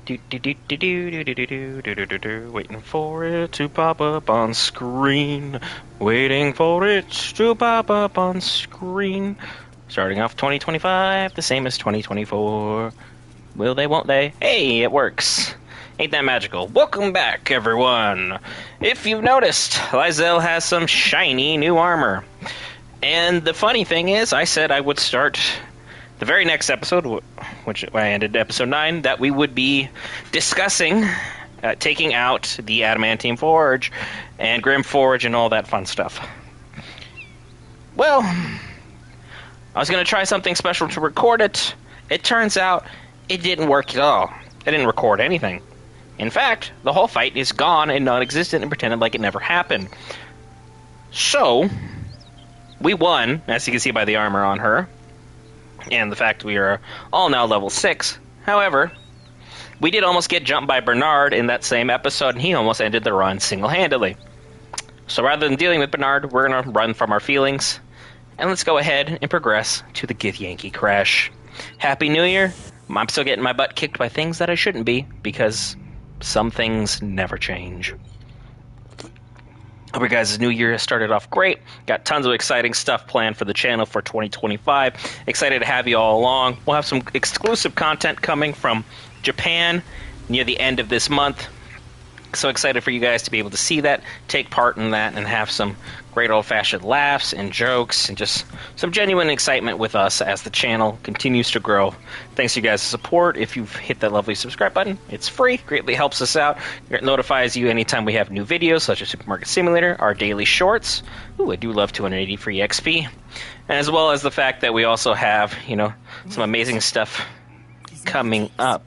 Waiting for it to pop up on screen. Waiting for it to pop up on screen. Starting off 2025, the same as 2024. Will they, won't they? Hey, it works. Ain't that magical? Welcome back, everyone. If you've noticed, Lizelle has some shiny new armor. And the funny thing is, I said I would start the very next episode, which I ended episode 9, that we would be discussing taking out the Adamantium Forge and Grim Forge and all that fun stuff. Well, I was going to try something special to record it. It turns out it didn't work at all. I didn't record anything. In fact, the whole fight is gone and non-existent and pretended like it never happened. So, we won, as you can see by the armor on her, and the fact we are all now level 6. However, we did almost get jumped by Bernard in that same episode, and he almost ended the run single-handedly. So rather than dealing with Bernard, we're going to run from our feelings, and let's go ahead and progress to the Gith Yankee Creche. Happy New Year! I'm still getting my butt kicked by things that I shouldn't be, because some things never change. Hope you guys' new year has started off great. Got tons of exciting stuff planned for the channel for 2025. Excited to have you all along. We'll have some exclusive content coming from Japan near the end of this month. So excited for you guys to be able to see that, take part in that, and have some great old-fashioned laughs and jokes and just some genuine excitement with us as the channel continues to grow. Thanks to you guys' support. If you've hit that lovely subscribe button, it's free. Greatly helps us out. It notifies you anytime we have new videos, such as Supermarket Simulator, our daily shorts. Ooh, I do love 280 free XP. As well as the fact that we also have, some amazing stuff coming up.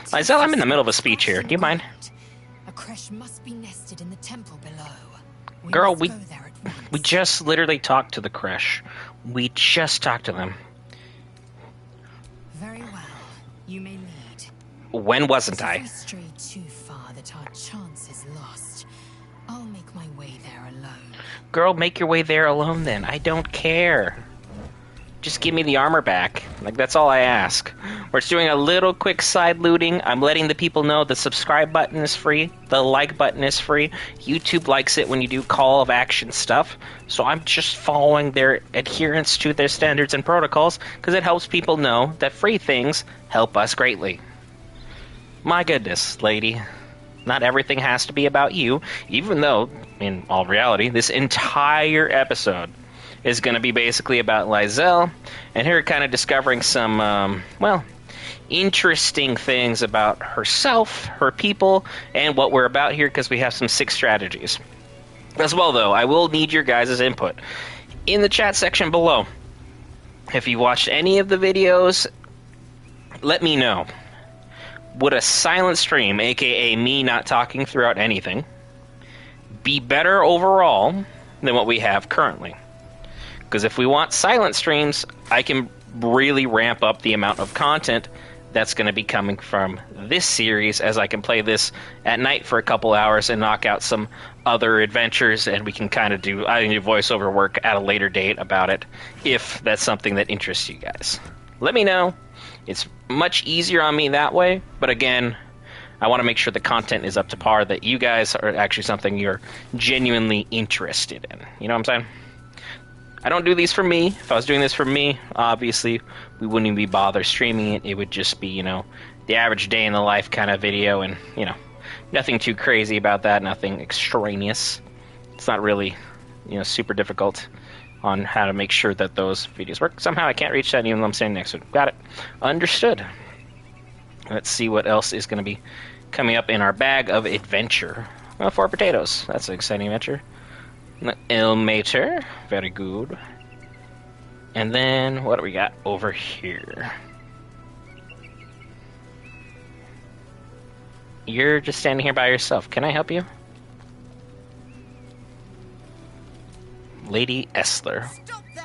Lizelle, I'm in the middle of a speech here. Do you mind? Creche must be nested in the temple below. Girl, we just literally talked to the Creche. We just talked to them. Very well. You may lead. When wasn't I? If we stray too far that our chance is lost, I'll make my way there alone. Girl, make your way there alone then. I don't care. Just give me the armor back. That's all I ask. We're just doing a little quick side looting. I'm letting the people know the subscribe button is free. The like button is free. YouTube likes it when you do call of action stuff. So I'm just following their adherence to their standards and protocols because it helps people know that free things help us greatly. My goodness, lady. Not everything has to be about you, even though, in all reality, this entire episode is going to be basically about Lizelle and her kind of discovering some, interesting things about herself, her people, and what we're about here because we have some 6 strategies. As well, though, I will need your guys' input. In the chat section below, if you watched any of the videos, let me know. Would a silent stream, aka me not talking throughout anything, be better overall than what we have currently? Because if we want silent streams, I can really ramp up the amount of content that's going to be coming from this series as I can play this at night for a couple hours and knock out some other adventures, and we can kind of do voiceover work at a later date about it if that's something that interests you guys. Let me know. It's much easier on me that way, but again, I want to make sure the content is up to par, that you guys are actually something you're genuinely interested in. You know what I'm saying? I don't do these for me. If I was doing this for me, obviously, we wouldn't even be bother streaming it. It would just be, the average day in the life kind of video, and, nothing too crazy about that, nothing extraneous. It's not really, super difficult on how to make sure that those videos work. Somehow I can't reach that even though I'm standing next to it. Got it. Understood. Let's see what else is going to be coming up in our bag of adventure. Well, 4 potatoes. That's an exciting adventure. Elmater, very good. And then, what do we got over here? You're just standing here by yourself. Can I help you? Lady Essler. Stop there!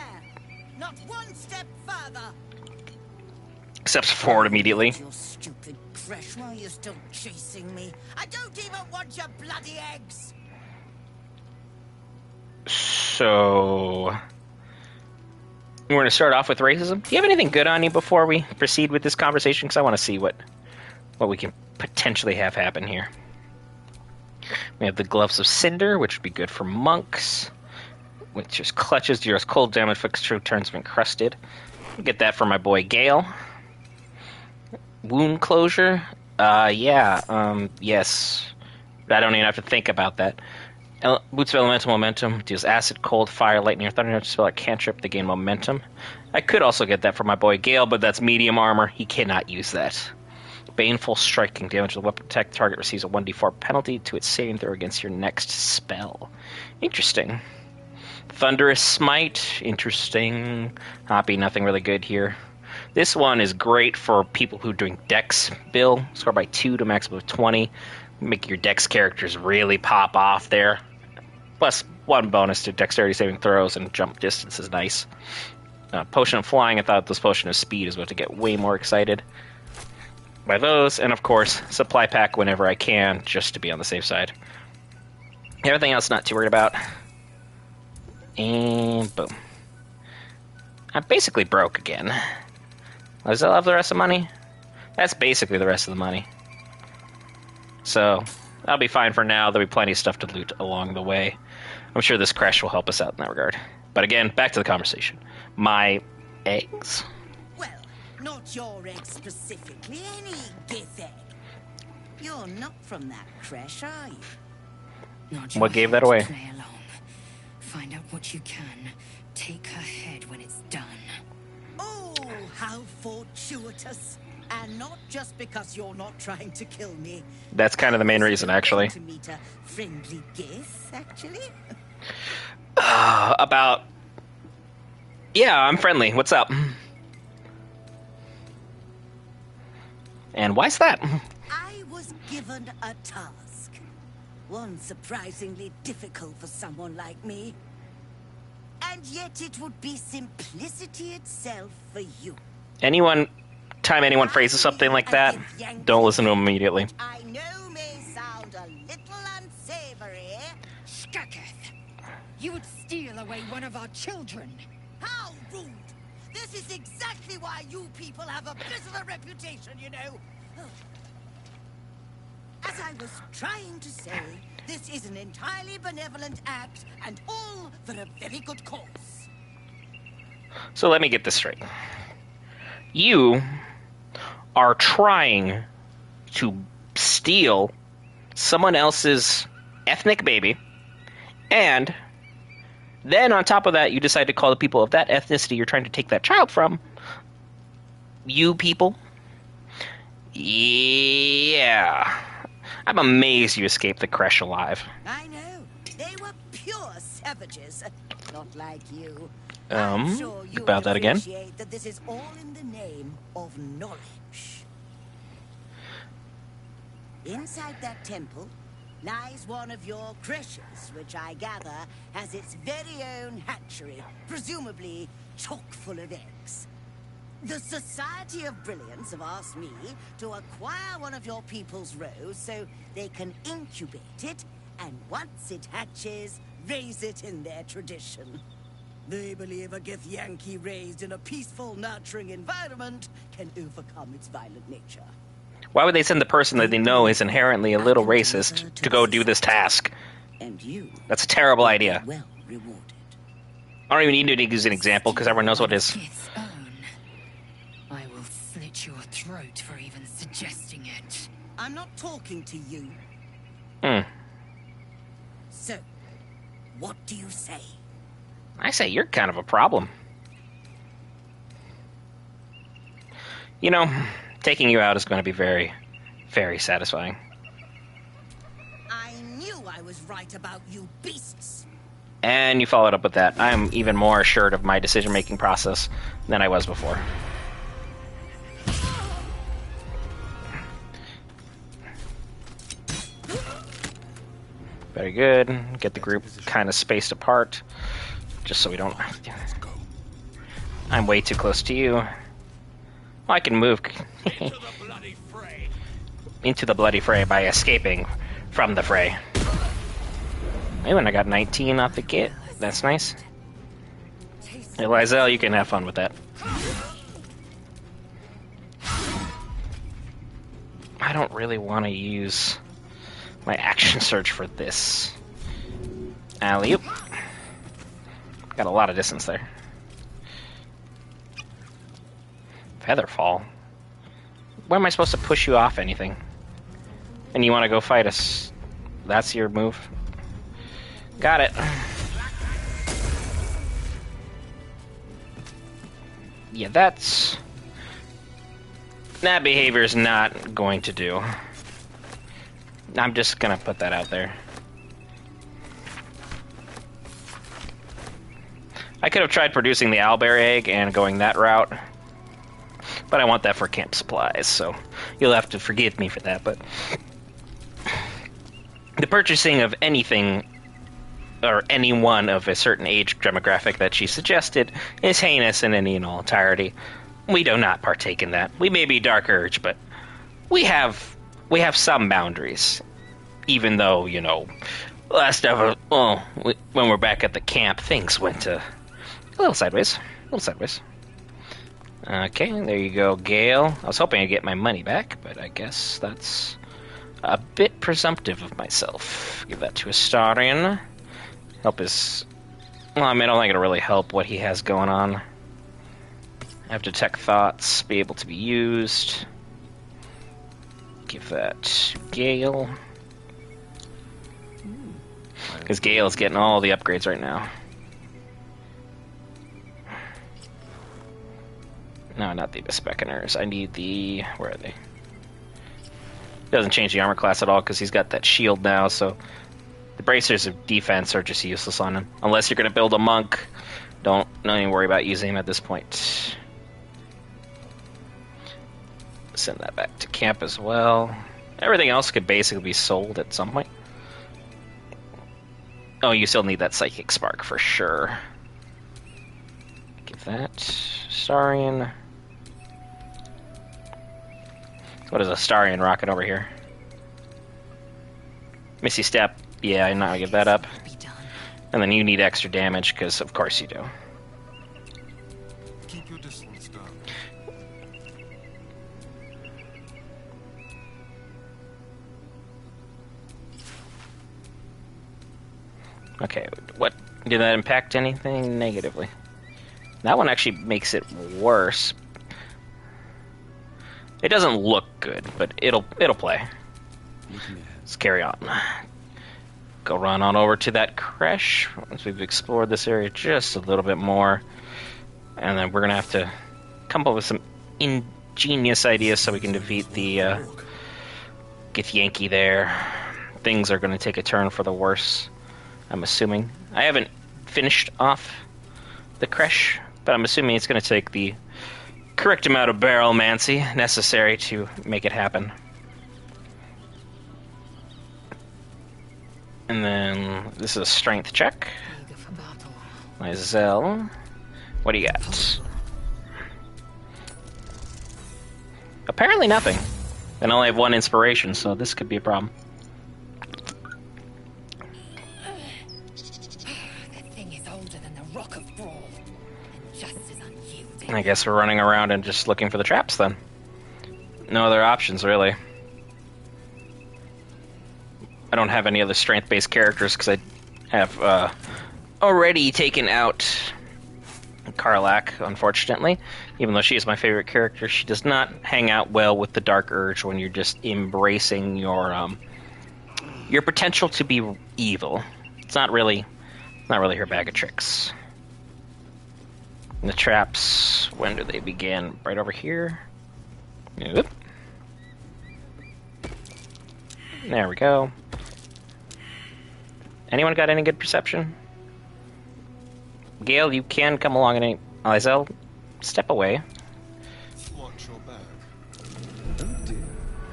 Not one step further! Steps forward immediately. Your stupid Creche, why are you still chasing me? I don't even want your bloody eggs! So, we're going to start off with racism. Do you have anything good on you before we proceed with this conversation? Because I want to see what what we can potentially have happen here. We have the Gloves of Cinder, which would be good for monks. Which just clutches, deals cold damage, fixed true turns of encrusted. Get that for my boy Gale. Wound closure. Yes. I don't even have to think about that. Boots of Elemental Momentum deals acid, cold, fire, lightning, or thunder. Spell like cantrip to gain momentum. I could also get that for my boy Gale, but that's medium armor. He cannot use that. Baneful striking damage. The weapon attack target receives a 1d4 penalty to its saving throw against your next spell. Interesting. Thunderous Smite. Interesting. Hoppy, nothing really good here. This one is great for people who are doing Dex build. Score by 2 to maximum of 20. Make your Dex characters really pop off there. Plus 1 bonus to dexterity saving throws, and jump distance is nice. Potion of Flying. I thought this Potion of Speed is about to get way more excited by those. And of course, Supply Pack whenever I can, just to be on the safe side. Everything else not too worried about. And boom. I'm basically broke again. Does that have the rest of the money? That's basically the rest of the money. So, I'll be fine for now. There'll be plenty of stuff to loot along the way. I'm sure this Creche will help us out in that regard. But again, back to the conversation. My eggs? Well, not your egg specifically, any Gith egg. You're not from that Creche, are you? Not What gave that away? Play along. Find out what you can. Take her head when it's done. Oh, how fortuitous. And not just because you're not trying to kill me. That's kind of the main reason, actually. To meet a friendly Gith, actually. Yeah, I'm friendly. What's up? And why's that? I was given a task. One surprisingly difficult for someone like me. And yet it would be simplicity itself for you. Time anyone phrases something like that, don't listen to them immediately. I know may sound a little unsavory. Skaketh! You would steal away one of our children. How rude! This is exactly why you people have a bit of a reputation, you know. As I was trying to say, this is an entirely benevolent act, and all for a very good cause. So let me get this straight. You are trying to steal someone else's ethnic baby, and then on top of that, you decide to call the people of that ethnicity you're trying to take that child from you people? Yeah. I'm amazed you escaped the Creche alive. I know. They were pure savages. Not like you. I'm sure you about that again. appreciate that this is all in the name of knowledge. Inside that temple lies one of your creches, which I gather has its very own hatchery, presumably chock full of eggs. The Society of Brilliance have asked me to acquire one of your people's rows so they can incubate it, and once it hatches, raise it in their tradition. They believe a Githyanki raised in a peaceful, nurturing environment can overcome its violent nature. Why would they send the person that they know is inherently a little racist to go do this task? And you That's a terrible idea. well rewarded. I don't even need to use an example because everyone knows what it is. Gith's own. I will slit your throat for even suggesting it. I'm not talking to you. So, what do you say? I say you're kind of a problem. You know, taking you out is going to be very, very satisfying. I knew I was right about you beasts. And you followed up with that. I'm even more assured of my decision-making process than I was before. Very good. Get the group kind of spaced apart, just so we don't... I'm way too close to you. I can move into the bloody fray by escaping from the fray. Ooh, and I got 19 off the kit. That's nice. Hey, Lizelle, you can have fun with that. I don't really want to use my action surge for this. Alley-oop. Got a lot of distance there. Featherfall. When am I supposed to push you off anything? And you want to go fight us? That's your move? Got it. Yeah, that behavior is not going to do. I'm just gonna put that out there. I could have tried producing the owlbear egg and going that route, but I want that for camp supplies, so you'll have to forgive me for that. But the purchasing of anything or anyone of a certain age demographic that she suggested is heinous in any and all entirety. We do not partake in that. We may be Dark Urge, but we have some boundaries. Even though, you know, when we're back at the camp, things went a little sideways. Okay, there you go, Gale. I was hoping I'd get my money back, but I guess that's a bit presumptive of myself. Give that to Astarion. Help his... Well, I mean, I don't think it'll really help what he has going on. Have Detect Thoughts be able to be used. Give that to Gale. Because Gale is getting all the upgrades right now. No, not the Beckoners. I need the... Where are they? Doesn't change the armor class at all because he's got that shield now, so... The bracers of defense are just useless on him. Unless you're going to build a monk. Don't even worry about using him at this point. Send that back to camp as well. Everything else could basically be sold at some point. Oh, you still need that Psychic Spark for sure. Give that. Astarion. What is a Astarion rocket over here? Misty Step. Yeah, I'm not gonna give that up. And then you need extra damage, because of course you do. Keep your distance down. Okay, what did that impact anything negatively? That one actually makes it worse. It doesn't look good, but it'll play. Let's carry on. Go run on over to that Creche once we've explored this area just a little bit more, and then we're gonna have to come up with some ingenious ideas so we can defeat the Githyanki there. Things are gonna take a turn for the worse, I'm assuming. I haven't finished off the Creche, but I'm assuming it's gonna take the correct amount of barrelmancy necessary to make it happen. And then this is a strength check. Myzel, what do you got? Apparently nothing. And I only have one inspiration, so this could be a problem. That thing is older than the Rock of Brawl, and just as unyielding. I guess we're running around and just looking for the traps then. No other options, really. I don't have any other strength-based characters because I have already taken out Karlach, unfortunately. Even though she is my favorite character, she does not hang out well with the Dark Urge when you're just embracing your potential to be evil. It's not really her bag of tricks. And the traps, when do they begin? Right over here. Yep. There we go. Anyone got any good perception? Gale, you can come along and Lizel, step away. Watch your back. Oh dear.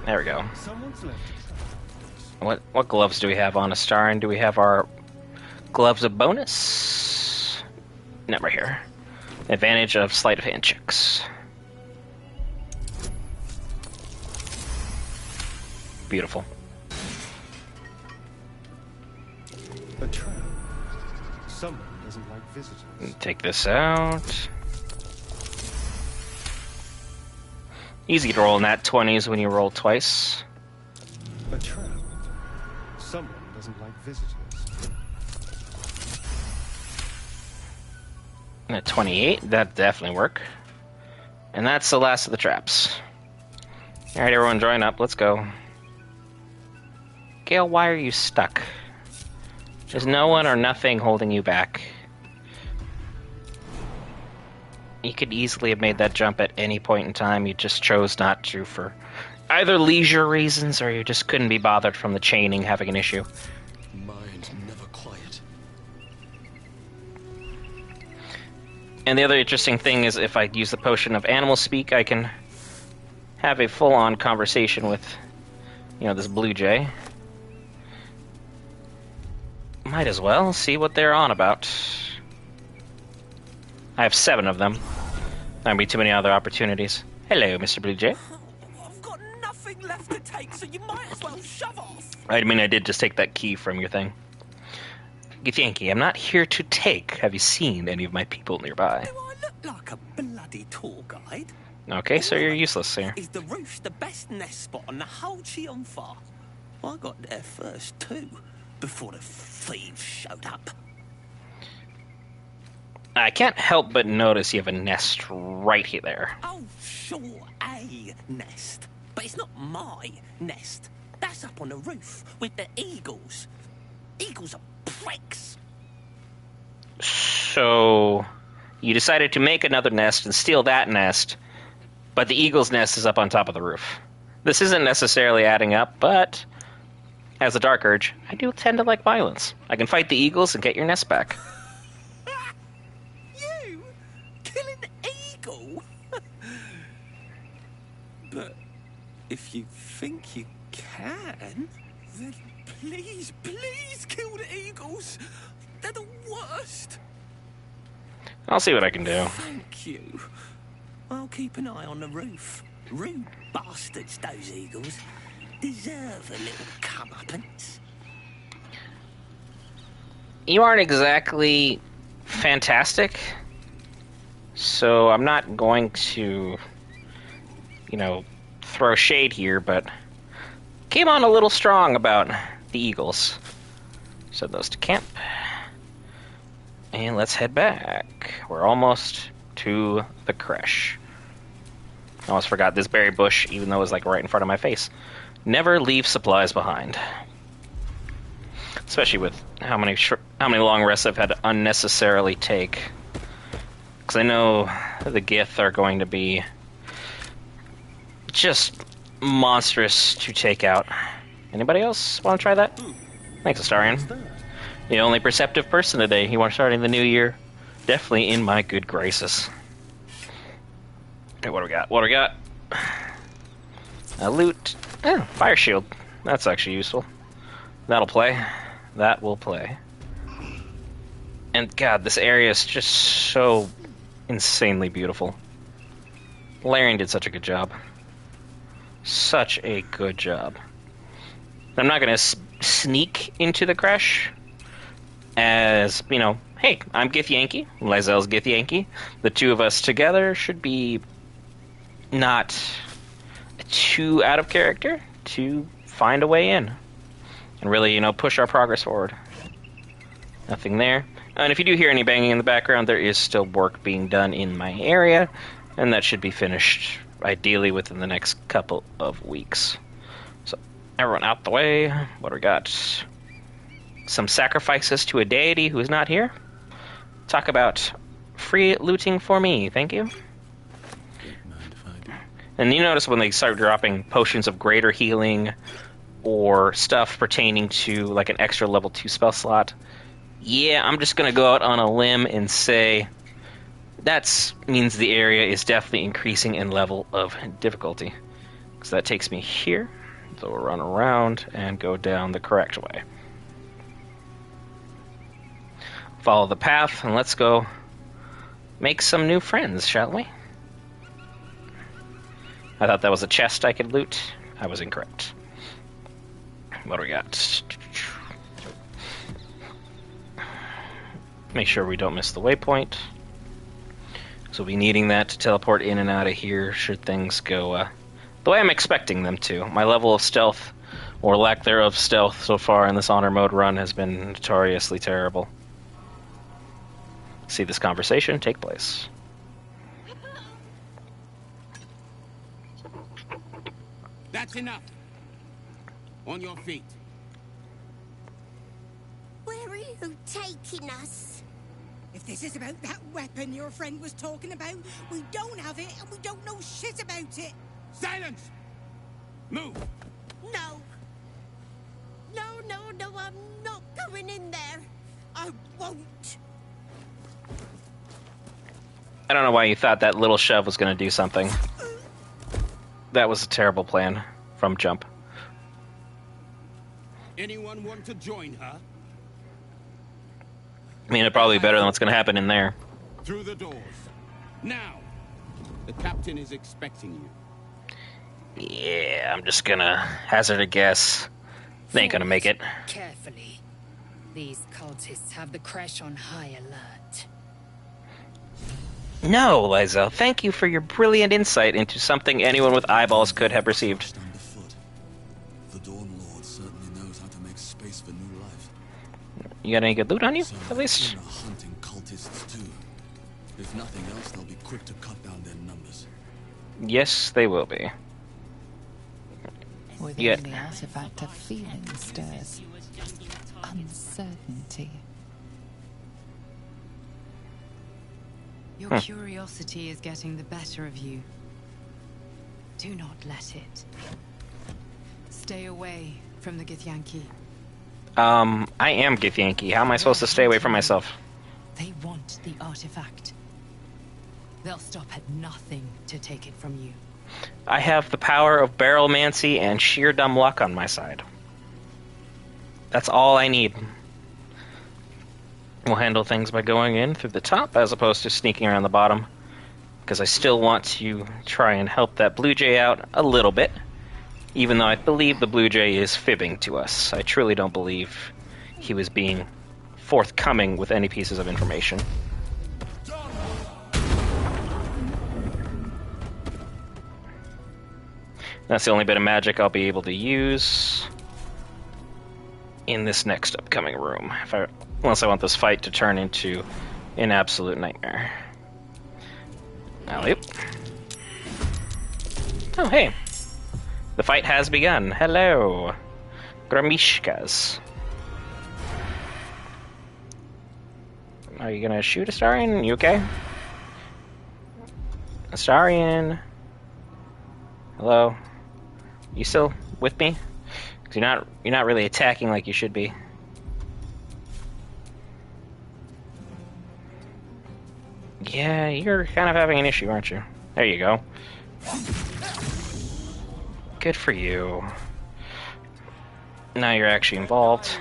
There we go. Someone's left. What gloves do we have on Astarion? Do we have our gloves of bonus? No, right here. Advantage of sleight of hand checks. Beautiful. A trap. Someone doesn't like visitors. Take this out. Easy to roll in that 20s when you roll twice. A trap. Someone doesn't like visitors. At 28, that definitely work. And that's the last of the traps. Alright, everyone join up, let's go. Gale, why are you stuck? There's no one or nothing holding you back. You could easily have made that jump at any point in time, you just chose not to for either leisure reasons or you just couldn't be bothered from the chaining having an issue. Mind never quiet. And the other interesting thing is if I use the potion of animal speak, I can have a full-on conversation with, you know, this blue jay. Might as well see what they're on about. I have 7 of them. That'd be too many other opportunities. Hello, Mr. Blue Jay. I've got nothing left to take, so you might as well shove off. I mean, I did just take that key from your thing. Githyanki, I'm not here to take. Have you seen any of my people nearby? Do I look like a bloody tour guide? Okay, so you're useless here. Is the roof the best nest spot on the whole Chionfa? I got there first, too, before the thieves showed up. I can't help but notice you have a nest right here there. Oh, sure, a nest. But it's not my nest. That's up on the roof with the eagles. Eagles are pricks. So, you decided to make another nest and steal that nest, but the eagle's nest is up on top of the roof. This isn't necessarily adding up, but as a dark urge, I do tend to like violence. I can fight the eagles and get your nest back. You? Kill an eagle? But if you think you can, then please, please kill the eagles. They're the worst. I'll see what I can do. Thank you. I'll keep an eye on the roof. Rude bastards, those eagles. Deserve a little comeuppance. You aren't exactly fantastic, so I'm not going to, you know, throw shade here, but came on a little strong about the eagles. Send those to camp. And let's head back. We're almost to the creche. I almost forgot this berry bush, even though it was like right in front of my face. Never leave supplies behind. Especially with how many long rests I've had to unnecessarily take. Because I know the Gith are going to be just monstrous to take out. Anybody else want to try that? Thanks, Astarion. The only perceptive person today. You want starting the new year? Definitely in my good graces. Okay, what do we got? What do we got? A loot. Oh, fire shield. That's actually useful. That'll play. That will play. And God, this area is just so insanely beautiful. Larian did such a good job. Such a good job. I'm not going to sneak into the creche as, you know, hey, I'm Githyanki, Lysel's Githyanki. The two of us together should be not too out of character to find a way in and really, you know, push our progress forward. Nothing there. And if you do hear any banging in the background, there is still work being done in my area, and that should be finished ideally within the next couple of weeks. So, everyone out the way. What do we got? Some sacrifices to a deity who is not here. Talk about free looting for me, thank you. And you notice when they start dropping potions of greater healing or stuff pertaining to like an extra level 2 spell slot, yeah, I'm just going to go out on a limb and say that means the area is definitely increasing in level of difficulty. So that takes me here. So we'll run around and go down the correct way. Follow the path, and let's go make some new friends, shall we? I thought that was a chest I could loot. I was incorrect. What do we got? Make sure we don't miss the waypoint. So we'll be needing that to teleport in and out of here should things go the way I'm expecting them to. My level of stealth or lack thereof stealth so far in this honor mode run has been notoriously terrible. See this conversation take place. That's enough. On your feet. Where are you taking us? If this is about that weapon your friend was talking about, we don't have it and we don't know shit about it. Silence! Move! No. No, I'm not going in there. I won't. I don't know why you thought that little shove was going to do something. That was a terrible plan from jump. Anyone want to join her? I mean, it'd probably be better than what's going to happen in there. Through the doors. Now! The captain is expecting you. Yeah, I'm just gonna hazard a guess. They ain't gonna make it. Carefully. These cultists have the Creche on high alert. No, Liza, thank you for your brilliant insight into something anyone with eyeballs could have perceived. Underfoot. The Dawn Lord certainly knows how to make space for new life. You got any good loot on you, So at least? men are hunting cultists too. If nothing else, they'll be quick to cut down their numbers. Yes, they will be. Within Yeah. the artifact, a feeling stirs. Uncertainty. Your curiosity is getting the better of you. Do not let it. Stay away from the Githyanki. I am Githyanki. How am I supposed to stay away from myself? They want the artifact. They'll stop at nothing to take it from you. I have the power of barrelmancy and sheer dumb luck on my side. That's all I need. We'll handle things by going in through the top as opposed to sneaking around the bottom. Because I still want to try and help that Blue Jay out a little bit. Even though I believe the Blue Jay is fibbing to us. I truly don't believe he was being forthcoming with any pieces of information. That's the only bit of magic I'll be able to use in this next upcoming room. Unless I want this fight to turn into an absolute nightmare. Alley-oop. Oh, hey. The fight has begun. Hello. Gramishkas. Are you gonna shoot Astarion? You okay? Astarion. Hello? You still with me? 'Cause you're not really attacking like you should be. Yeah, you're kind of having an issue, aren't you? There you go. Good for you. Now you're actually involved.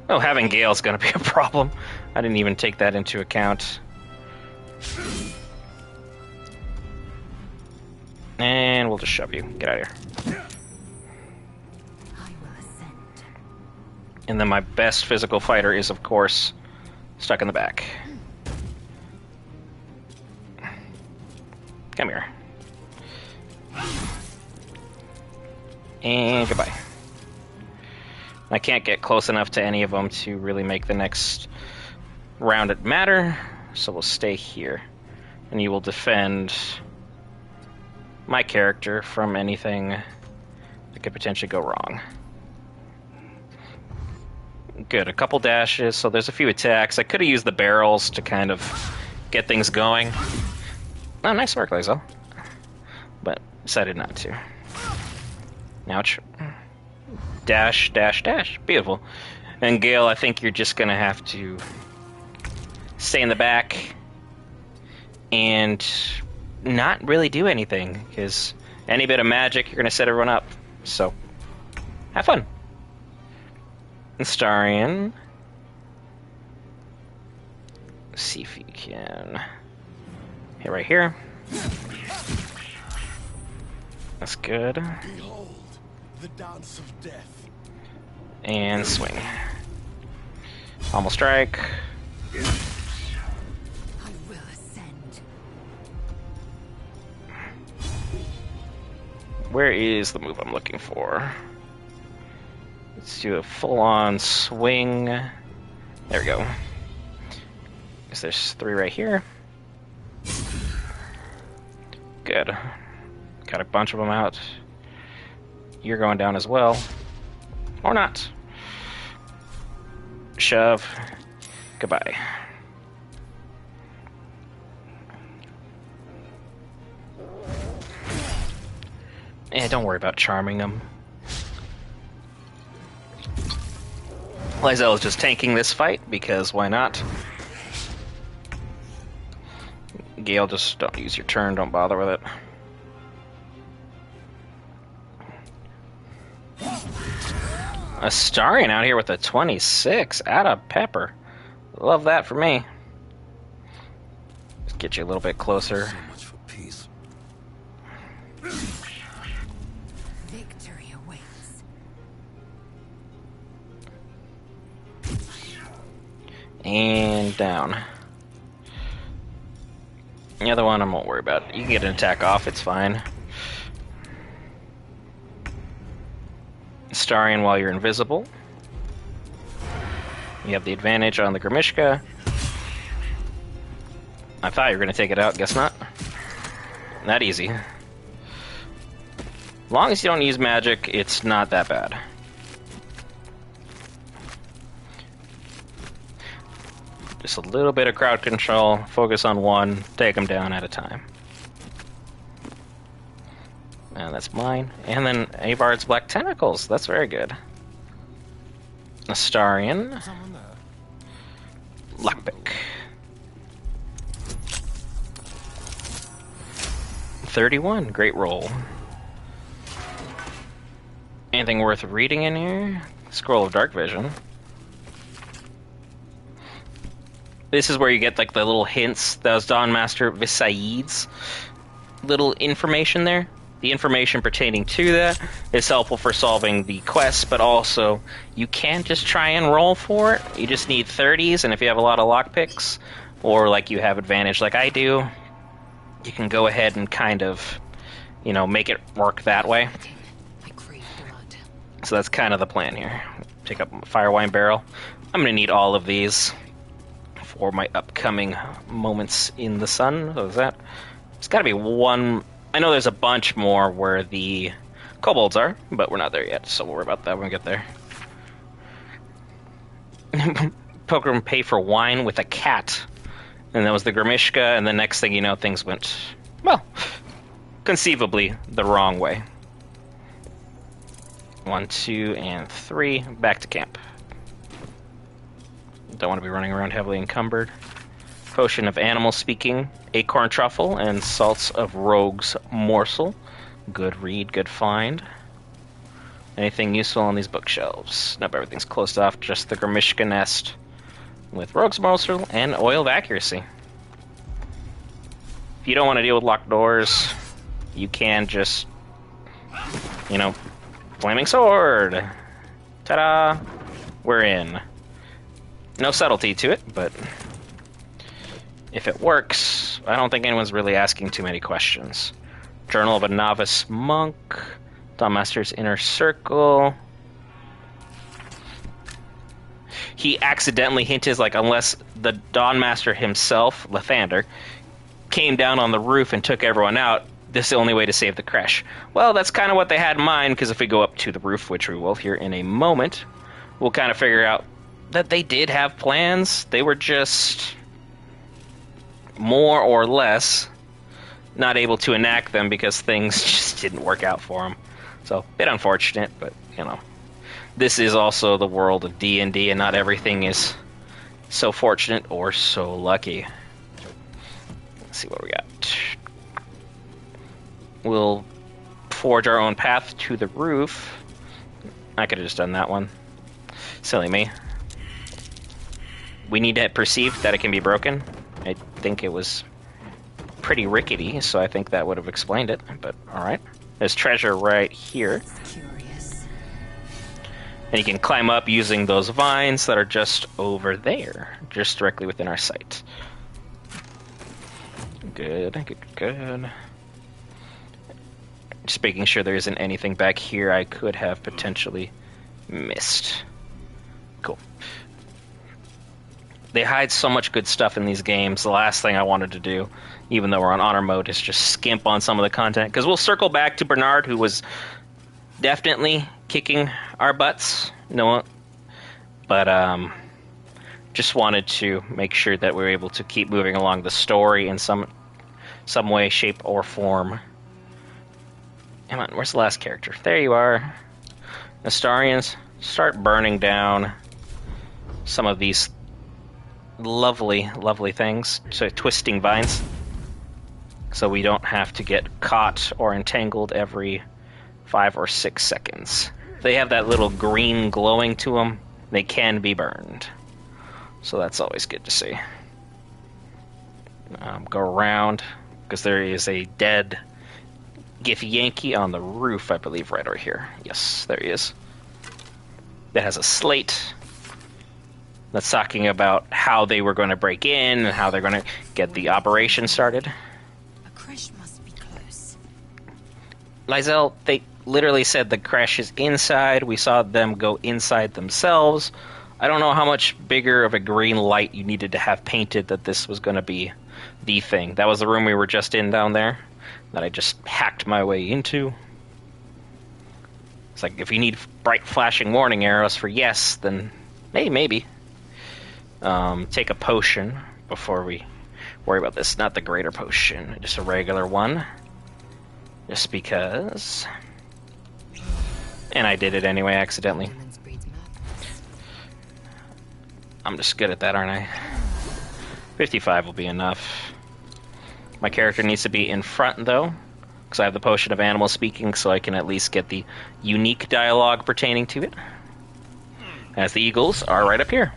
Oh, having Gale's gonna be a problem. I didn't even take that into account. And we'll just shove you. Get out of here. I will ascend. And then my best physical fighter is, of course, stuck in the back. Come here. And goodbye. I can't get close enough to any of them to really make the next round it matter, so we'll stay here. And you will defend my character from anything that could potentially go wrong. Good, a couple dashes, so there's a few attacks. I could have used the barrels to kind of get things going. Oh, nice work, Lazel. But decided not to. Ouch. Dash, dash, dash. Beautiful. And Gale, I think you're just gonna have to stay in the back and not really do anything, because any bit of magic, you're gonna set everyone up. So, have fun. Astarion. Let's see if you can hit right here. That's good. Behold, the dance of death. And swing. Almost strike. I will ascend. Where is the move I'm looking for? Let's do a full-on swing. There we go. Guess there's 3 right here. Good. Got a bunch of them out. You're going down as well. Or not. Shove. Goodbye. Don't worry about charming them. Lysel is just tanking this fight, because why not? Gale, just don't use your turn, don't bother with it. Astarion out here with a 26 out of pepper. Love that for me. Let's get you a little bit closer. So much for peace. Victory awaits. And down. The other one I won't worry about. You can get an attack off, it's fine. Astarion while you're invisible. You have the advantage on the Grimishka. I thought you were going to take it out, guess not. That easy. As long as you don't use magic, it's not that bad. Just a little bit of crowd control, focus on one, take them down at a time. And that's mine. And then Avard's Black Tentacles, that's very good. Astarion. Someone there. Lockpick. 31, great roll. Anything worth reading in here? Scroll of Dark Vision. This is where you get like the little hints. That was Dawn Master Visaid's little information there. The information pertaining to that is helpful for solving the quest, but also you can just try and roll for it. You just need 30s, and if you have a lot of lockpicks, or like you have advantage like I do, you can go ahead and kind of, you know, make it work that way. I crave blood. So that's kind of the plan here. Pick up a Firewine Barrel. I'm going to need all of these for my upcoming moments in the sun. What was that? There's got to be one. I know there's a bunch more where the kobolds are, but we're not there yet, so we'll worry about that when we get there. Pilgrim pay for wine with a cat. And that was the Grimishka, and the next thing you know, things went, well, conceivably the wrong way. 1, 2, and 3. Back to camp. Don't want to be running around heavily encumbered. Potion of Animal Speaking, Acorn Truffle, and Salts of Rogue's Morsel. Good read, good find. Anything useful on these bookshelves? Nope, everything's closed off, just the Grimishka nest with Rogue's Morsel and Oil of Accuracy. If you don't want to deal with locked doors, you can just, you know, Flaming Sword. Ta-da! We're in. No subtlety to it, but if it works, I don't think anyone's really asking too many questions. Journal of a Novice Monk, Dawn Master's Inner Circle. He accidentally hinted, like, unless the Dawn Master himself, Lathander, came down on the roof and took everyone out, this is the only way to save the Creche. Well, that's kind of what they had in mind, because if we go up to the roof, which we will here in a moment, we'll kind of figure out that they did have plans. They were just more or less not able to enact them because things just didn't work out for them. So, a bit unfortunate, but, you know. This is also the world of D&D, and not everything is so fortunate or so lucky. Let's see what we got. We'll forge our own path to the roof. I could have just done that one. Silly me. We need to perceive that it can be broken. I think it was pretty rickety, so I think that would have explained it, but alright. There's treasure right here. Curious. And you can climb up using those vines that are just over there, just directly within our sight. Good, good, good. Just making sure there isn't anything back here I could have potentially Missed. Cool. They hide so much good stuff in these games. The last thing I wanted to do, even though we're on honor mode, is just skimp on some of the content. Because we'll circle back to Bernard, who was definitely kicking our butts. No, but just wanted to make sure that we were able to keep moving along the story in some way, shape, or form. Come on, where's the last character? There you are. Astarians, start burning down some of these lovely, lovely things. So twisting vines. So we don't have to get caught or entangled every 5 or 6 seconds. They have that little green glowing to them. They can be burned. So that's always good to see. Go around, because there is a dead Githyanki on the roof, I believe, right over here. Yes, there he is. That has a slate that's talking about how they were going to break in and how they're going to get the operation started. A creche must be close. Lysel, they literally said the creche is inside. We saw them go inside themselves. I don't know how much bigger of a green light you needed to have painted that this was going to be the thing. That was the room we were just in down there that I just hacked my way into. It's like, if you need bright flashing warning arrows for yes, then hey, maybe. Take a potion before we worry about this. Not the greater potion, just a regular one. Just because. And I did it anyway, accidentally. I'm just good at that, aren't I? 55 will be enough. My character needs to be in front, though, because I have the potion of animal speaking, so I can at least get the unique dialogue pertaining to it. As the eagles are right up here.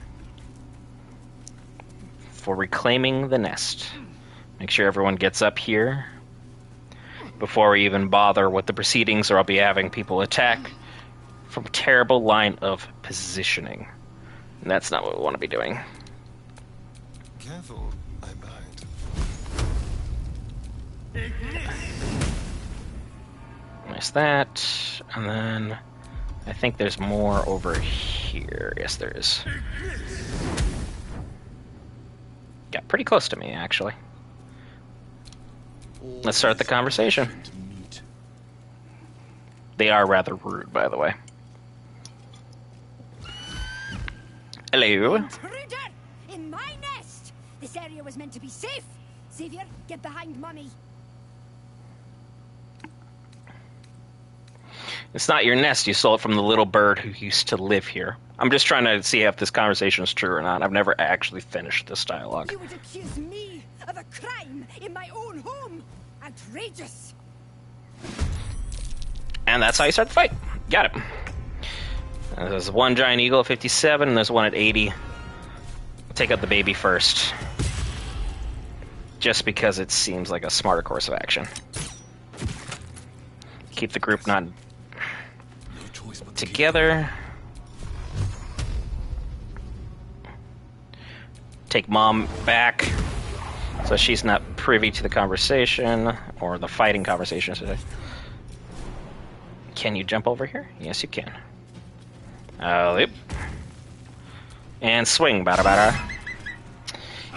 For reclaiming the nest. Make sure everyone gets up here before we even bother with the proceedings, or I'll be having people attack from a terrible line of positioning. And that's not what we want to be doing. Careful, I bite. Nice that. And then I think there's more over here. Yes, there is. Got pretty close to me, actually. Let's start the conversation. They are rather rude, by the way. Hello. Intruder! In my nest! This area was meant to be safe. Xavier, get behind Mummy. It's not your nest. You stole it from the little bird who used to live here. I'm just trying to see if this conversation is true or not. I've never actually finished this dialogue. You would accuse me of a crime in my own home. Outrageous. And that's how you start the fight. Got it. There's one giant eagle at 57, and there's one at 80. Take out the baby first. Just because it seems like a smarter course of action. Keep the group not together. Take mom back, so she's not privy to the conversation, or the fighting conversation today. Can you jump over here? Yes, you can. Yep. And swing, bada bada.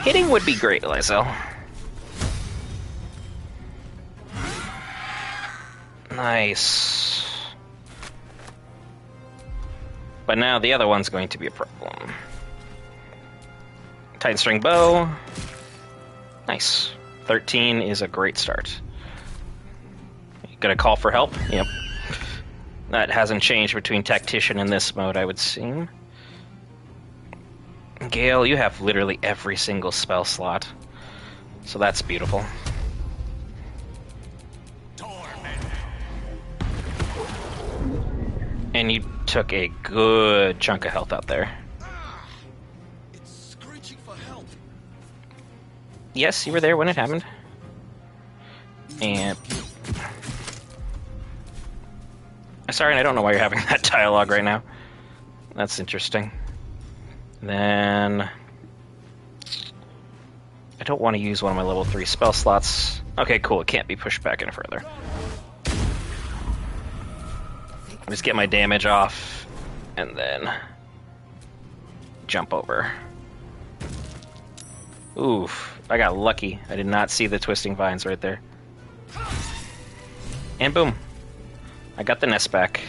Hitting would be great, Lysel. Nice. But now the other one's going to be a problem. Titan string bow. Nice. 13 is a great start. Gonna call for help? Yep. That hasn't changed between Tactician and this mode, I would seem. Gale, you have literally every single spell slot. So that's beautiful. And you took a good chunk of health out there. It's screeching for help. Yes, you were there when it happened. And... Sorry, I don't know why you're having that dialogue right now. That's interesting. Then... I don't want to use one of my level 3 spell slots. Okay, cool, it can't be pushed back any further. Just get my damage off. and then jump over. Oof, I got lucky. I did not see the twisting vines right there. And boom, I got the nest back.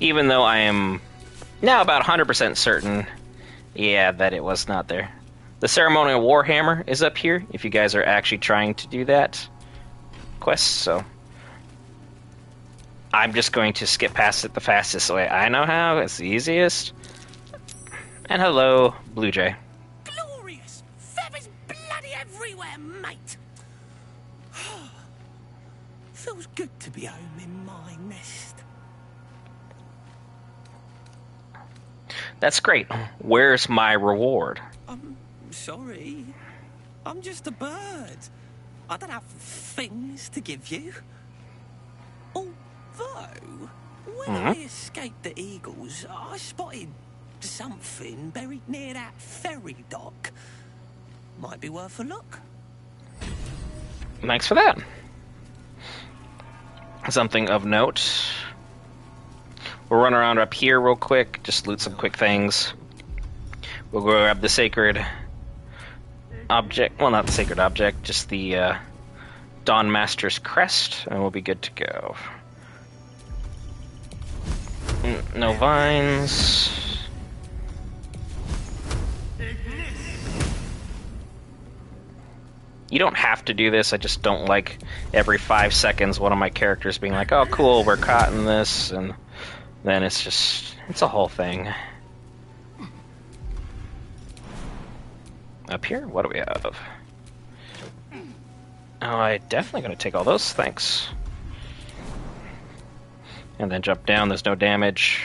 Even though I am now about 100% certain, yeah, that it was not there. The ceremonial warhammer is up here if you guys are actually trying to do that quest, so I'm just going to skip past it the fastest way I know how. It's the easiest. And hello, Blue Jay. Glorious! Feathers bloody everywhere, mate! Feels good to be home in my nest. That's great. Where's my reward? I'm sorry. I'm just a bird. I don't have things to give you. Although, when I escaped the eagles, I spotted something buried near that ferry dock. Might be worth a look. Thanks for that. Something of note. We'll run around up here real quick, just loot some quick things. We'll go grab the sacred object. Well, not the sacred object, just the Dawn Master's crest, and we'll be good to go. No vines. You don't have to do this, I just don't like every 5 seconds one of my characters being like, oh cool, we're caught in this, and then it's a whole thing. Up here, what do we have? Oh, I'm definitely gonna take all those, thanks. And then jump down, there's no damage.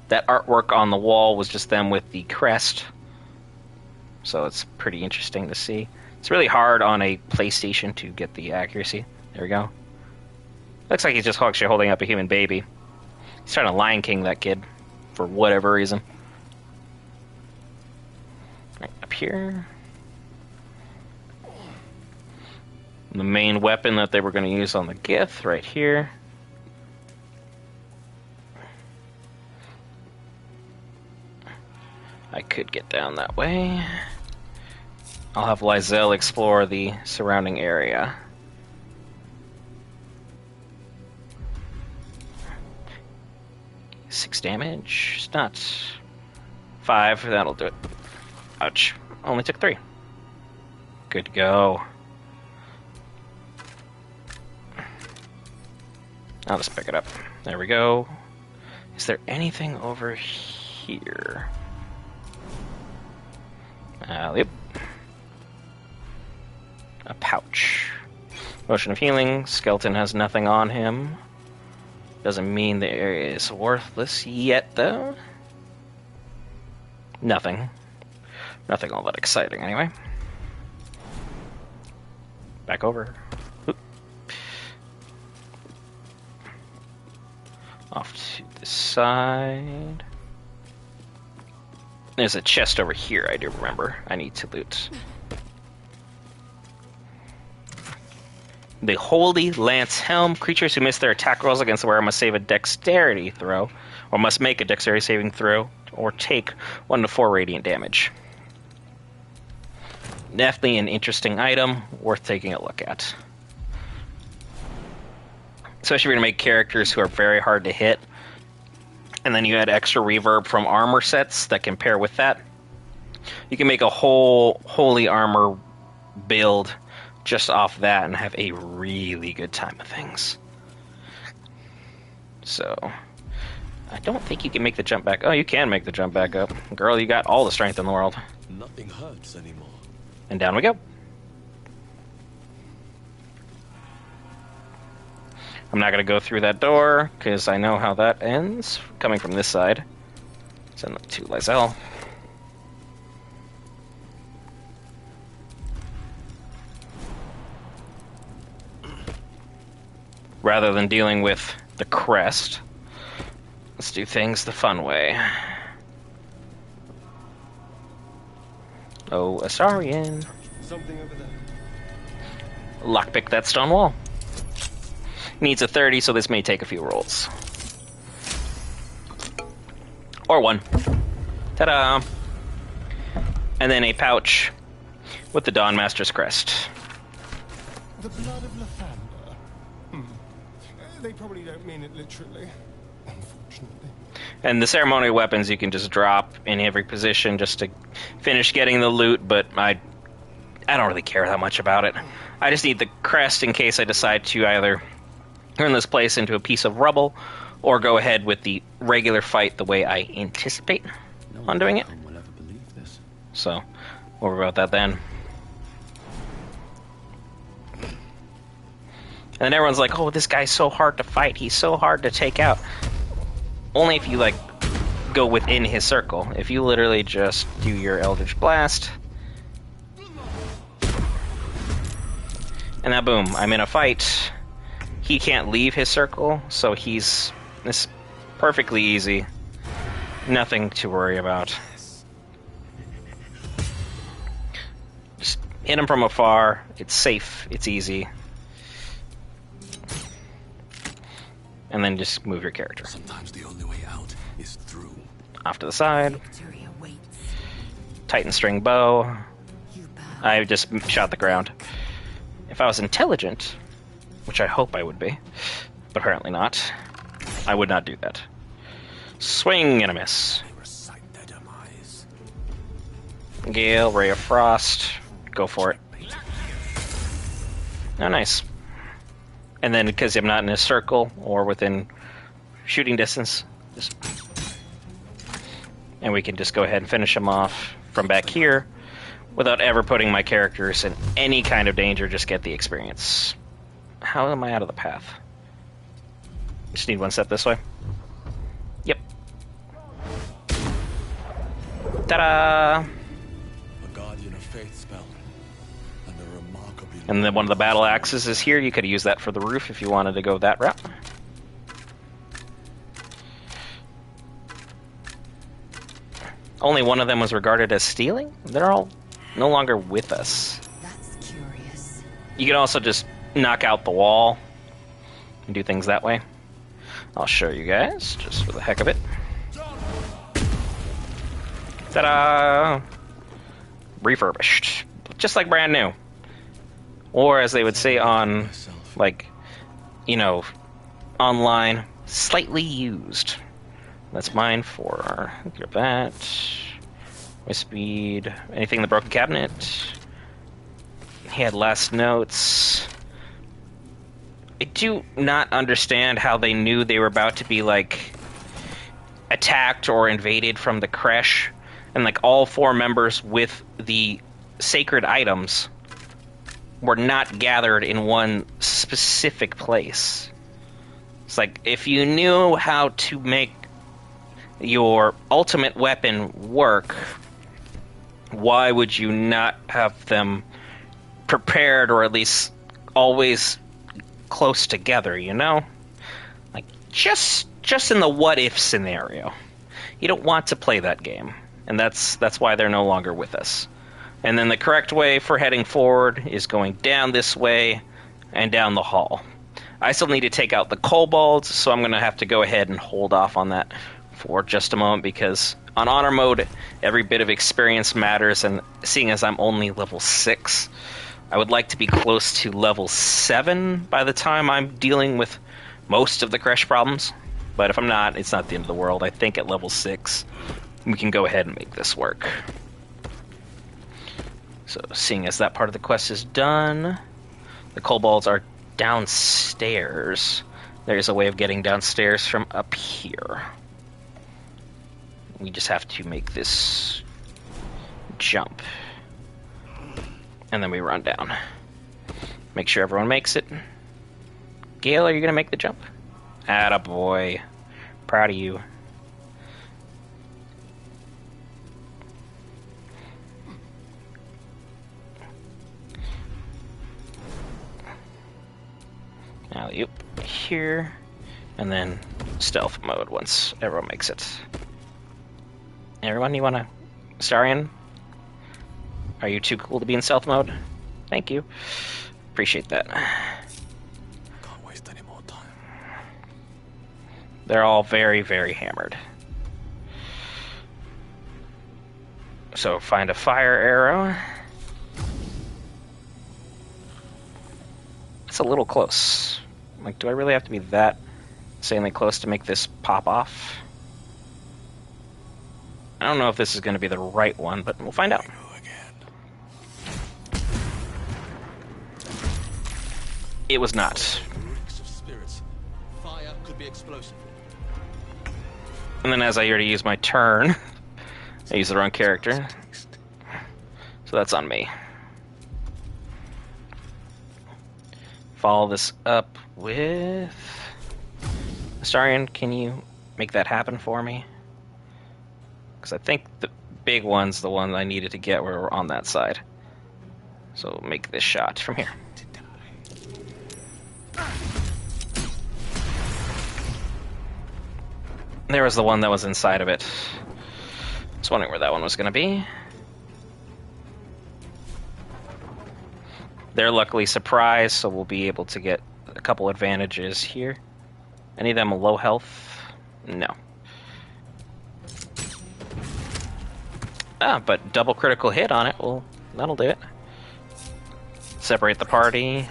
That artwork on the wall was just them with the crest. So it's pretty interesting to see. It's really hard on a PlayStation to get the accuracy. There we go. Looks like he's just actually holding up a human baby. He's trying to Lion King that kid for whatever reason. Right up here. The main weapon that they were going to use on the Gith right here. I could get down that way. I'll have Lizelle explore the surrounding area. Six damage. It's not 5. That'll do it. Ouch. Only took 3. Good to go. I'll just pick it up. There we go. Is there anything over here? Yep. A pouch. Motion of healing. Skeleton has nothing on him. Doesn't mean the area is worthless yet, though. Nothing. Nothing all that exciting, anyway. Back over. Oop. Off to the side. There's a chest over here, I do remember. I need to loot. The Holy Lance Helm. Creatures who miss their attack rolls against the wearer must save a dexterity throw, or must make a dexterity saving throw, or take 1 to 4 radiant damage. Definitely an interesting item, worth taking a look at. Especially if you're going to make characters who are very hard to hit, and then you add extra reverb from armor sets that can pair with that. You can make a whole holy armor build just off that and have a really good time of things. So, I don't think you can make the jump back. Oh, you can make the jump back up. Girl, you got all the strength in the world. Nothing hurts anymore. And down we go. I'm not going to go through that door, because I know how that ends. Coming from this side. Send them to Lizelle. Rather than dealing with the crest, let's do things the fun way. Oh, Asarian. Something over there. Lockpick that stone wall. Needs a 30, so this may take a few rolls. Or one. Ta-da! And then a pouch with the Dawn Master's crest. The blood of Lathander. They probably don't mean it literally, unfortunately. And the ceremonial weapons you can just drop in every position just to finish getting the loot, but I don't really care that much about it. I just need the crest in case I decide to either turn this place into a piece of rubble or go ahead with the regular fight the way I anticipate on doing it. No one will ever believe this. So, we'll worry about that then. And then everyone's like, oh, this guy's so hard to fight. He's so hard to take out. Only if you, like, go within his circle. If you literally just do your Eldritch Blast. And now, boom, I'm in a fight. He can't leave his circle, so he's... It's perfectly easy. Nothing to worry about. Just hit him from afar. It's safe. It's easy. And then just move your character. Sometimes the only way out is through. Off to the side. Victory awaits. Titan string bow. You bow. I just shot the ground. If I was intelligent, which I hope I would be, but apparently not, I would not do that. Swing and a miss. They recite their demise. Gale, Ray of Frost. Go for it. Oh, nice. And then, because I'm not in a circle or within shooting distance, and we can just go ahead and finish him off from back here without ever putting my characters in any kind of danger, just get the experience. How am I out of the path? Just need one step this way. Yep. Ta-da! A guardian of faith spell. And a remarkably... And then one of the battle axes is here. You could use that for the roof if you wanted to go that route. Only one of them was regarded as stealing? They're all no longer with us. That's curious. You can also just knock out the wall and do things that way. I'll show you guys, just for the heck of it. Ta-da! Refurbished. Just like brand new. Or as they would say on, like, you know, online, slightly used. That's mine for grab that. My speed. Anything in the broken cabinet. He had last notes. I do not understand how they knew they were about to be, like, attacked or invaded from the Creche, and, like, all four members with the sacred items were not gathered in one specific place. It's like, if you knew how to make your ultimate weapon work, why would you not have them prepared, or at least always close together, you know? Like, just in the what-if scenario. You don't want to play that game, and that's why they're no longer with us. And then the correct way for heading forward is going down this way and down the hall. I still need to take out the kobolds, so I'm going to have to go ahead and hold off on that for just a moment, because on honor mode, every bit of experience matters, and seeing as I'm only level 6, I would like to be close to level 7 by the time I'm dealing with most of the Creche problems. But if I'm not, it's not the end of the world. I think at level 6, we can go ahead and make this work. So, seeing as that part of the quest is done, the kobolds are downstairs. There's a way of getting downstairs from up here. We just have to make this jump. And then we run down. Make sure everyone makes it. Gale, are you going to make the jump? Attaboy. Proud of you. Alley-oop here. And then stealth mode once everyone makes it. Everyone, you want to... Starion? Are you too cool to be in stealth mode? Thank you. Appreciate that. Can't waste any more time. They're all very, very hammered. So find a fire arrow. It's a little close. Like, do I really have to be that insanely close to make this pop off? I don't know if this is going to be the right one, but we'll find out. It was not. Reeks of spirits. Fire could be explosive. And then as I already used my turn, I used the wrong character. So that's on me. Follow this up with... Astarion, can you make that happen for me? Because I think the big one's the one I needed to get where we're on that side. So make this shot from here. There was the one that was inside of it. I was wondering where that one was going to be. They're luckily surprised, so we'll be able to get a couple advantages here. Any of them low health? No. Ah, but double critical hit on it. Well, that'll do it. Separate the party.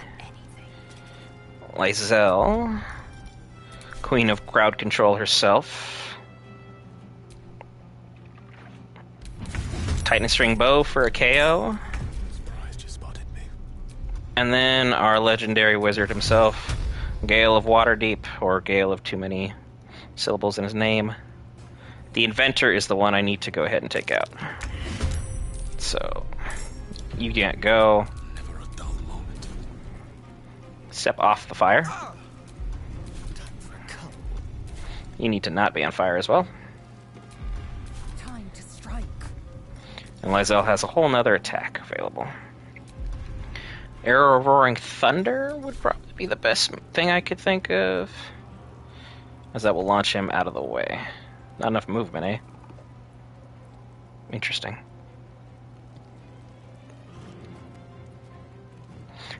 Lysel. Queen of crowd control herself. Titan string bow for a KO. Surprised you spotted me. And then our legendary wizard himself, Gale of Waterdeep, or Gale of too many syllables in his name. The inventor is the one I need to go ahead and take out. So, you can't go. Never a dull moment. Step off the fire. You need to not be on fire as well. Time to strike. And Lysel has a whole nother attack available. Arrow of Roaring Thunder would probably be the best thing I could think of, as that will launch him out of the way. Not enough movement, eh? Interesting.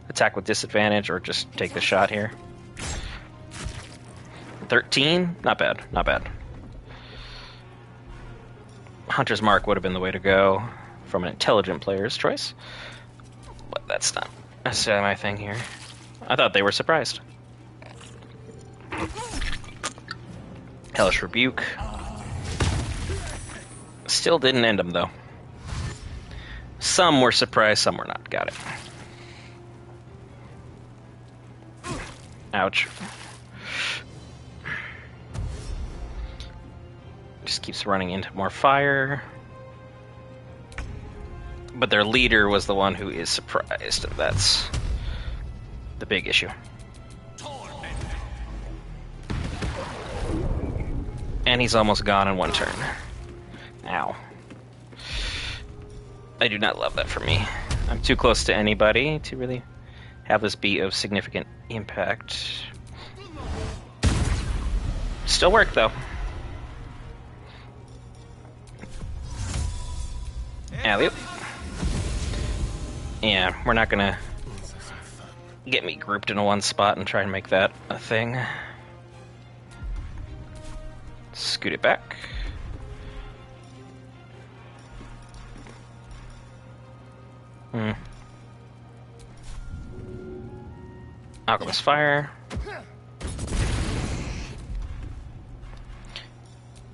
Attack with disadvantage, or just take the shot here. 13? Not bad, not bad. Hunter's Mark would have been the way to go from an intelligent player's choice. But that's not necessarily my thing here. I thought they were surprised. Hellish Rebuke. Still didn't end them, though. Some were surprised, some were not. Got it. Ouch. Just keeps running into more fire. But their leader was the one who is surprised, and that's the big issue. And he's almost gone in one turn. Ow. I do not love that for me. I'm too close to anybody to really have this be of significant impact. Still work, though. Alley-oop. Yeah, we're not gonna get me grouped into one spot and try and make that a thing. Scoot it back. Alchemist Fire.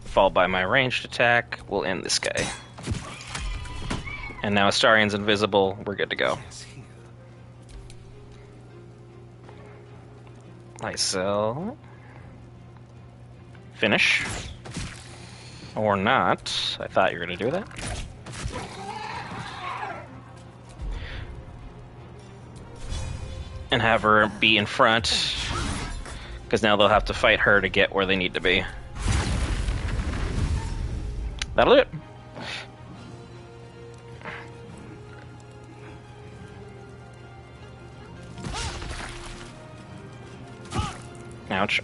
Followed by my ranged attack. We'll end this guy. And now Astarion's invisible. We're good to go. Lysel. Finish. Or not. I thought you were going to do that. And have her be in front. Because now they'll have to fight her to get where they need to be. That'll do it. Ouch.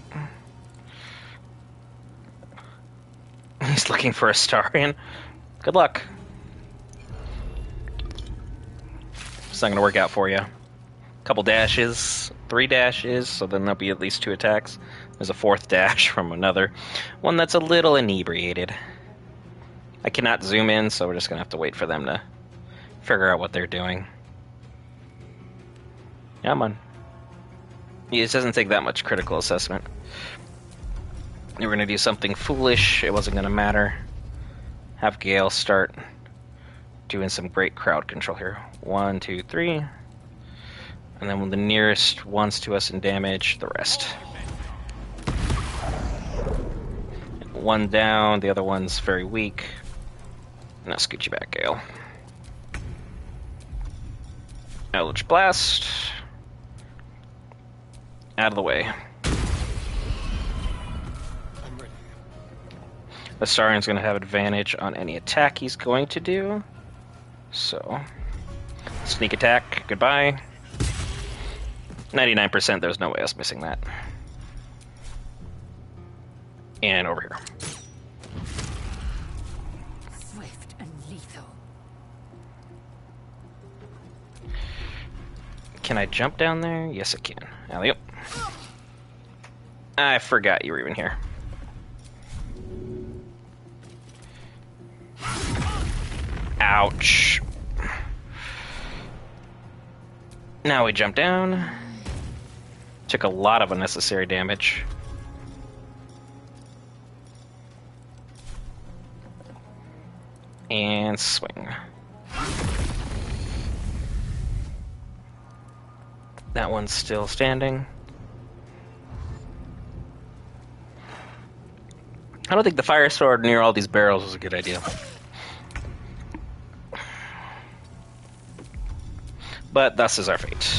He's looking for Astarion. Good luck. It's not going to work out for you. Couple dashes, 3 dashes, so then there'll be at least 2 attacks. There's a 4th dash from another one that's a little inebriated. I cannot zoom in, so we're just gonna have to wait for them to figure out what they're doing. Come on. Yeah, it doesn't take that much critical assessment. We were gonna do something foolish, it wasn't gonna matter. Have Gale start doing some great crowd control here. 1, 2, 3. And then when the nearest one's to us in damage, the rest. One down, the other one's very weak. Now scoot you back, Gale. Eldritch Blast. Out of the way. I'm ready. The Saurian's going to have advantage on any attack he's going to do. So, sneak attack, goodbye. 99%, there's no way I was missing that. And over here. Swift and lethal. Can I jump down there? Yes, I can. Alley-oop. I forgot you were even here. Ouch. Now we jump down. Took a lot of unnecessary damage. And swing. That one's still standing. I don't think the fire sword near all these barrels was a good idea. But thus is our fate.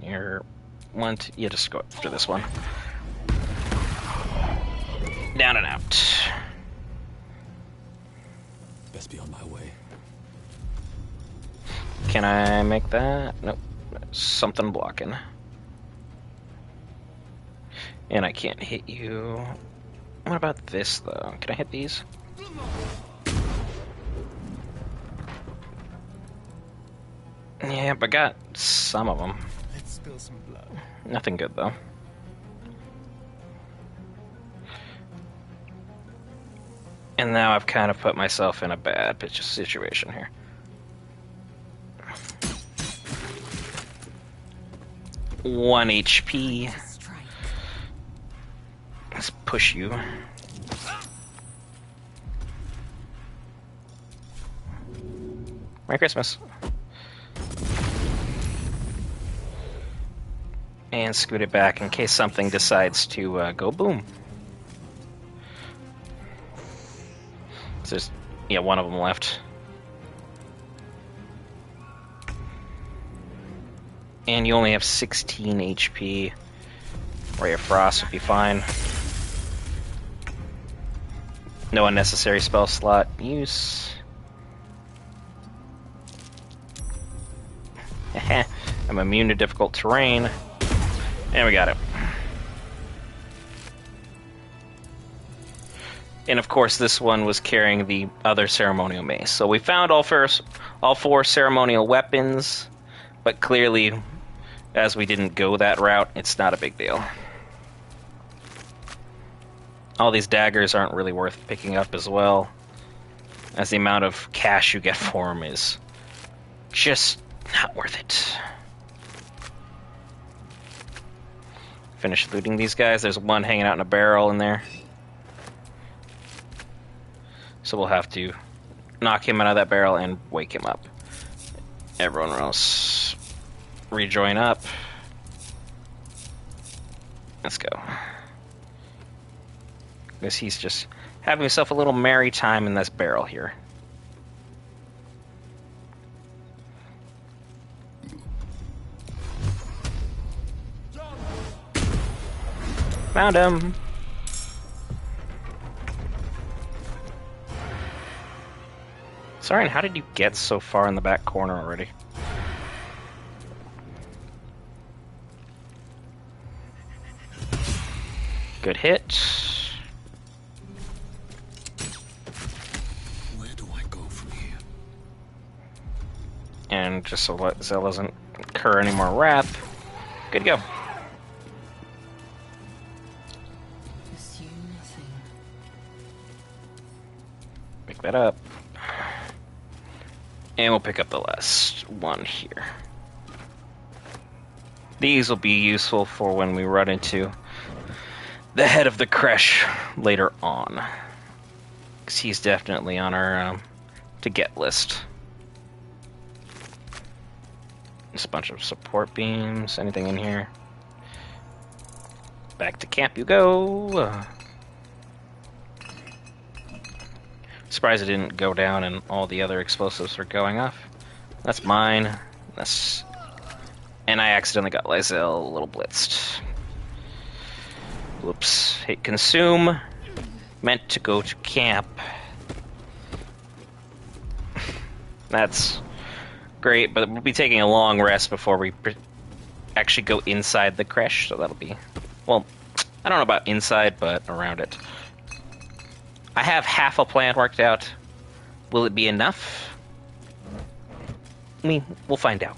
You're one, two, yeah, just go after this one. Down and out. Best be on my way. Can I make that? Nope. Something blocking. And I can't hit you. What about this, though? Can I hit these? Yep, I got some of them. Let's spill some blood. Nothing good, though. And now I've kind of put myself in a bad situation here. One HP. Let's push you. Merry Christmas. And scoot it back in case something decides to go boom. So there's, yeah, one of them left. And you only have 16 HP. Ray of Frost would be fine. No unnecessary spell slot use. I'm immune to difficult terrain. And we got it. And of course, this one was carrying the other ceremonial mace. So we found all four ceremonial weapons, but clearly, as we didn't go that route, it's not a big deal. All these daggers aren't really worth picking up as well, as the amount of cash you get for them is just not worth it. Finish looting these guys. There's one hanging out in a barrel in there. So we'll have to knock him out of that barrel and wake him up. Everyone else rejoin up. Let's go. Because he's just having himself a little merry time in this barrel here. Found him. Sorry, and how did you get so far in the back corner already? Good hit. Where do I go from here? And just so Zell doesn't incur any more wrath, good to go. Assume nothing. Pick that up. And we'll pick up the last one here. These will be useful for when we run into the head of the Creche later on. Because he's definitely on our to-get list. Just a bunch of support beams. Anything in here? Back to camp you go. Surprised it didn't go down and all the other explosives were going off. That's mine. That's... And I accidentally got Lysel a little blitzed. Whoops. Hit consume. Meant to go to camp. That's great, but we'll be taking a long rest before we actually go inside the Creche, so that'll be... Well, I don't know about inside, but around it. I have half a plan worked out. Will it be enough? I mean, we'll find out.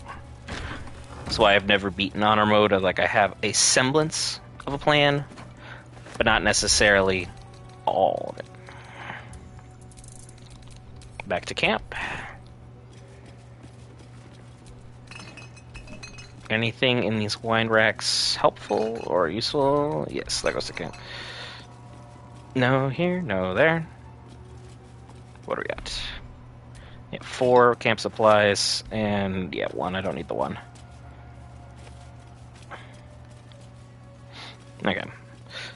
That's why I've never beaten honor mode. Like, I have a semblance of a plan, but not necessarily all of it. Back to camp. Anything in these wine racks helpful or useful? Yes, there goes the camp. No here, no there. What do we got? Yeah, 4 camp supplies, and yeah, 1. I don't need the 1. Okay.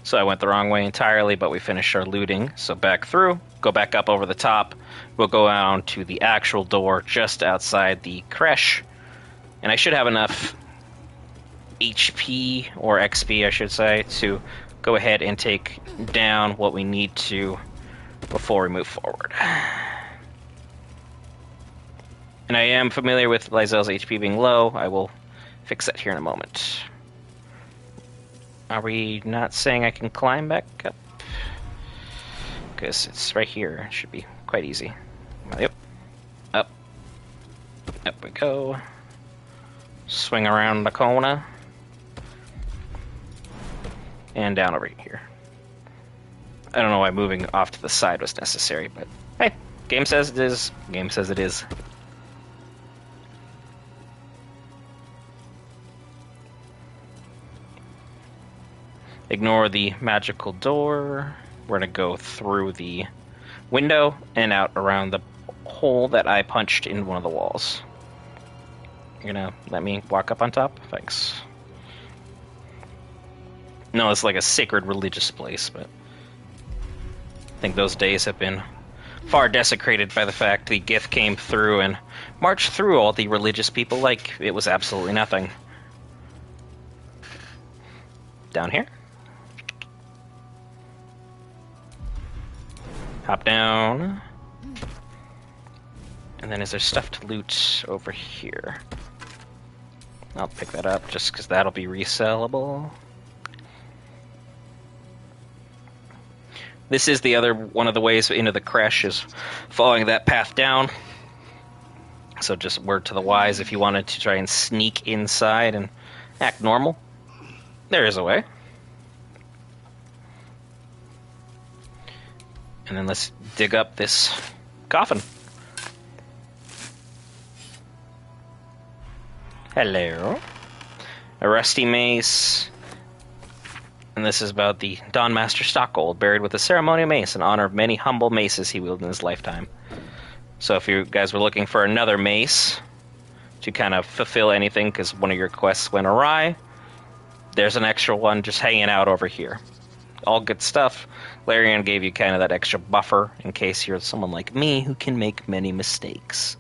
So I went the wrong way entirely, but we finished our looting. So back through, go back up over the top. We'll go down to the actual door just outside the Creche. And I should have enough HP, or XP I should say, to go ahead and take down what we need to before we move forward. And I am familiar with Lysel's HP being low. I will fix that here in a moment. Are we not saying I can climb back up? Because it's right here. It should be quite easy. Yep. Up. Up we go. Swing around the corner. And down over here. I don't know why moving off to the side was necessary, but hey, game says it is. Game says it is. Ignore the magical door. We're gonna go through the window and out around the hole that I punched in one of the walls. You're gonna let me walk up on top? Thanks. No, it's like a sacred religious place, but I think those days have been far desecrated by the fact the Gith came through and marched through all the religious people like it was absolutely nothing. Down here. Hop down. And then is there stuff to loot over here? I'll pick that up just because that'll be resellable. This is the other one of the ways into the Creche, is following that path down. So just word to the wise if you wanted to try and sneak inside and act normal. There is a way. And then let's dig up this coffin. Hello. A rusty mace. And this is about the Dawn Master Stockgold, buried with a ceremonial mace in honor of many humble maces he wielded in his lifetime. So if you guys were looking for another mace to kind of fulfill anything because one of your quests went awry, there's an extra one just hanging out over here. All good stuff. Larian gave you kind of that extra buffer in case you're someone like me who can make many mistakes.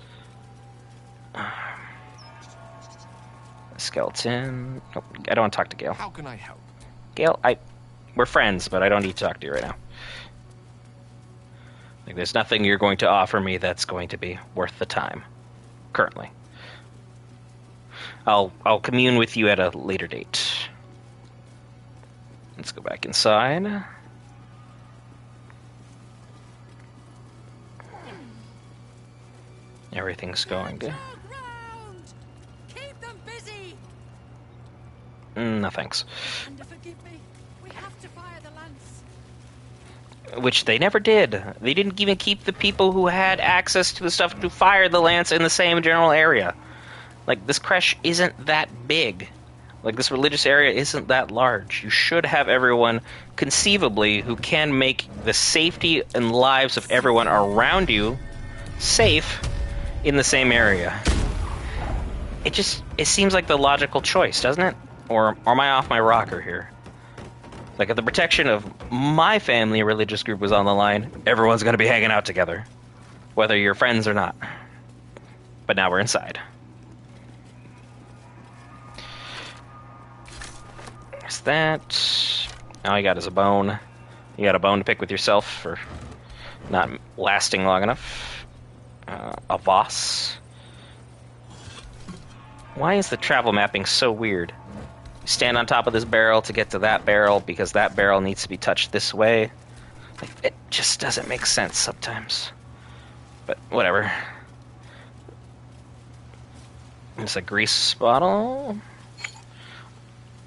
Skeleton. Oh, I don't want to talk to Gale. How can I help? Gale, we're friends, but I don't need to talk to you right now. Like, there's nothing you're going to offer me that's going to be worth the time. Currently. I'll commune with you at a later date. Let's go back inside. Everything's going good. Keep them busy. No thanks. And forgive me, we have to fire the lance. which they never did. They didn't even keep the people who had access to the stuff to fire the lance in the same general area. Like, this creche isn't that big. Like, this religious area isn't that large. You should have everyone, conceivably, who can make the safety and lives of everyone around you safe in the same area. It seems like the logical choice, doesn't it? Or am I off my rocker here? Like, if the protection of my family religious group was on the line, everyone's going to be hanging out together. Whether you're friends or not. But now we're inside. There's that. All you got is a bone. You got a bone to pick with yourself for not lasting long enough. A Voss. Why is the travel mapping so weird? Stand on top of this barrel to get to that barrel because that barrel needs to be touched this way. Like, it just doesn't make sense sometimes. But whatever. There's a grease bottle.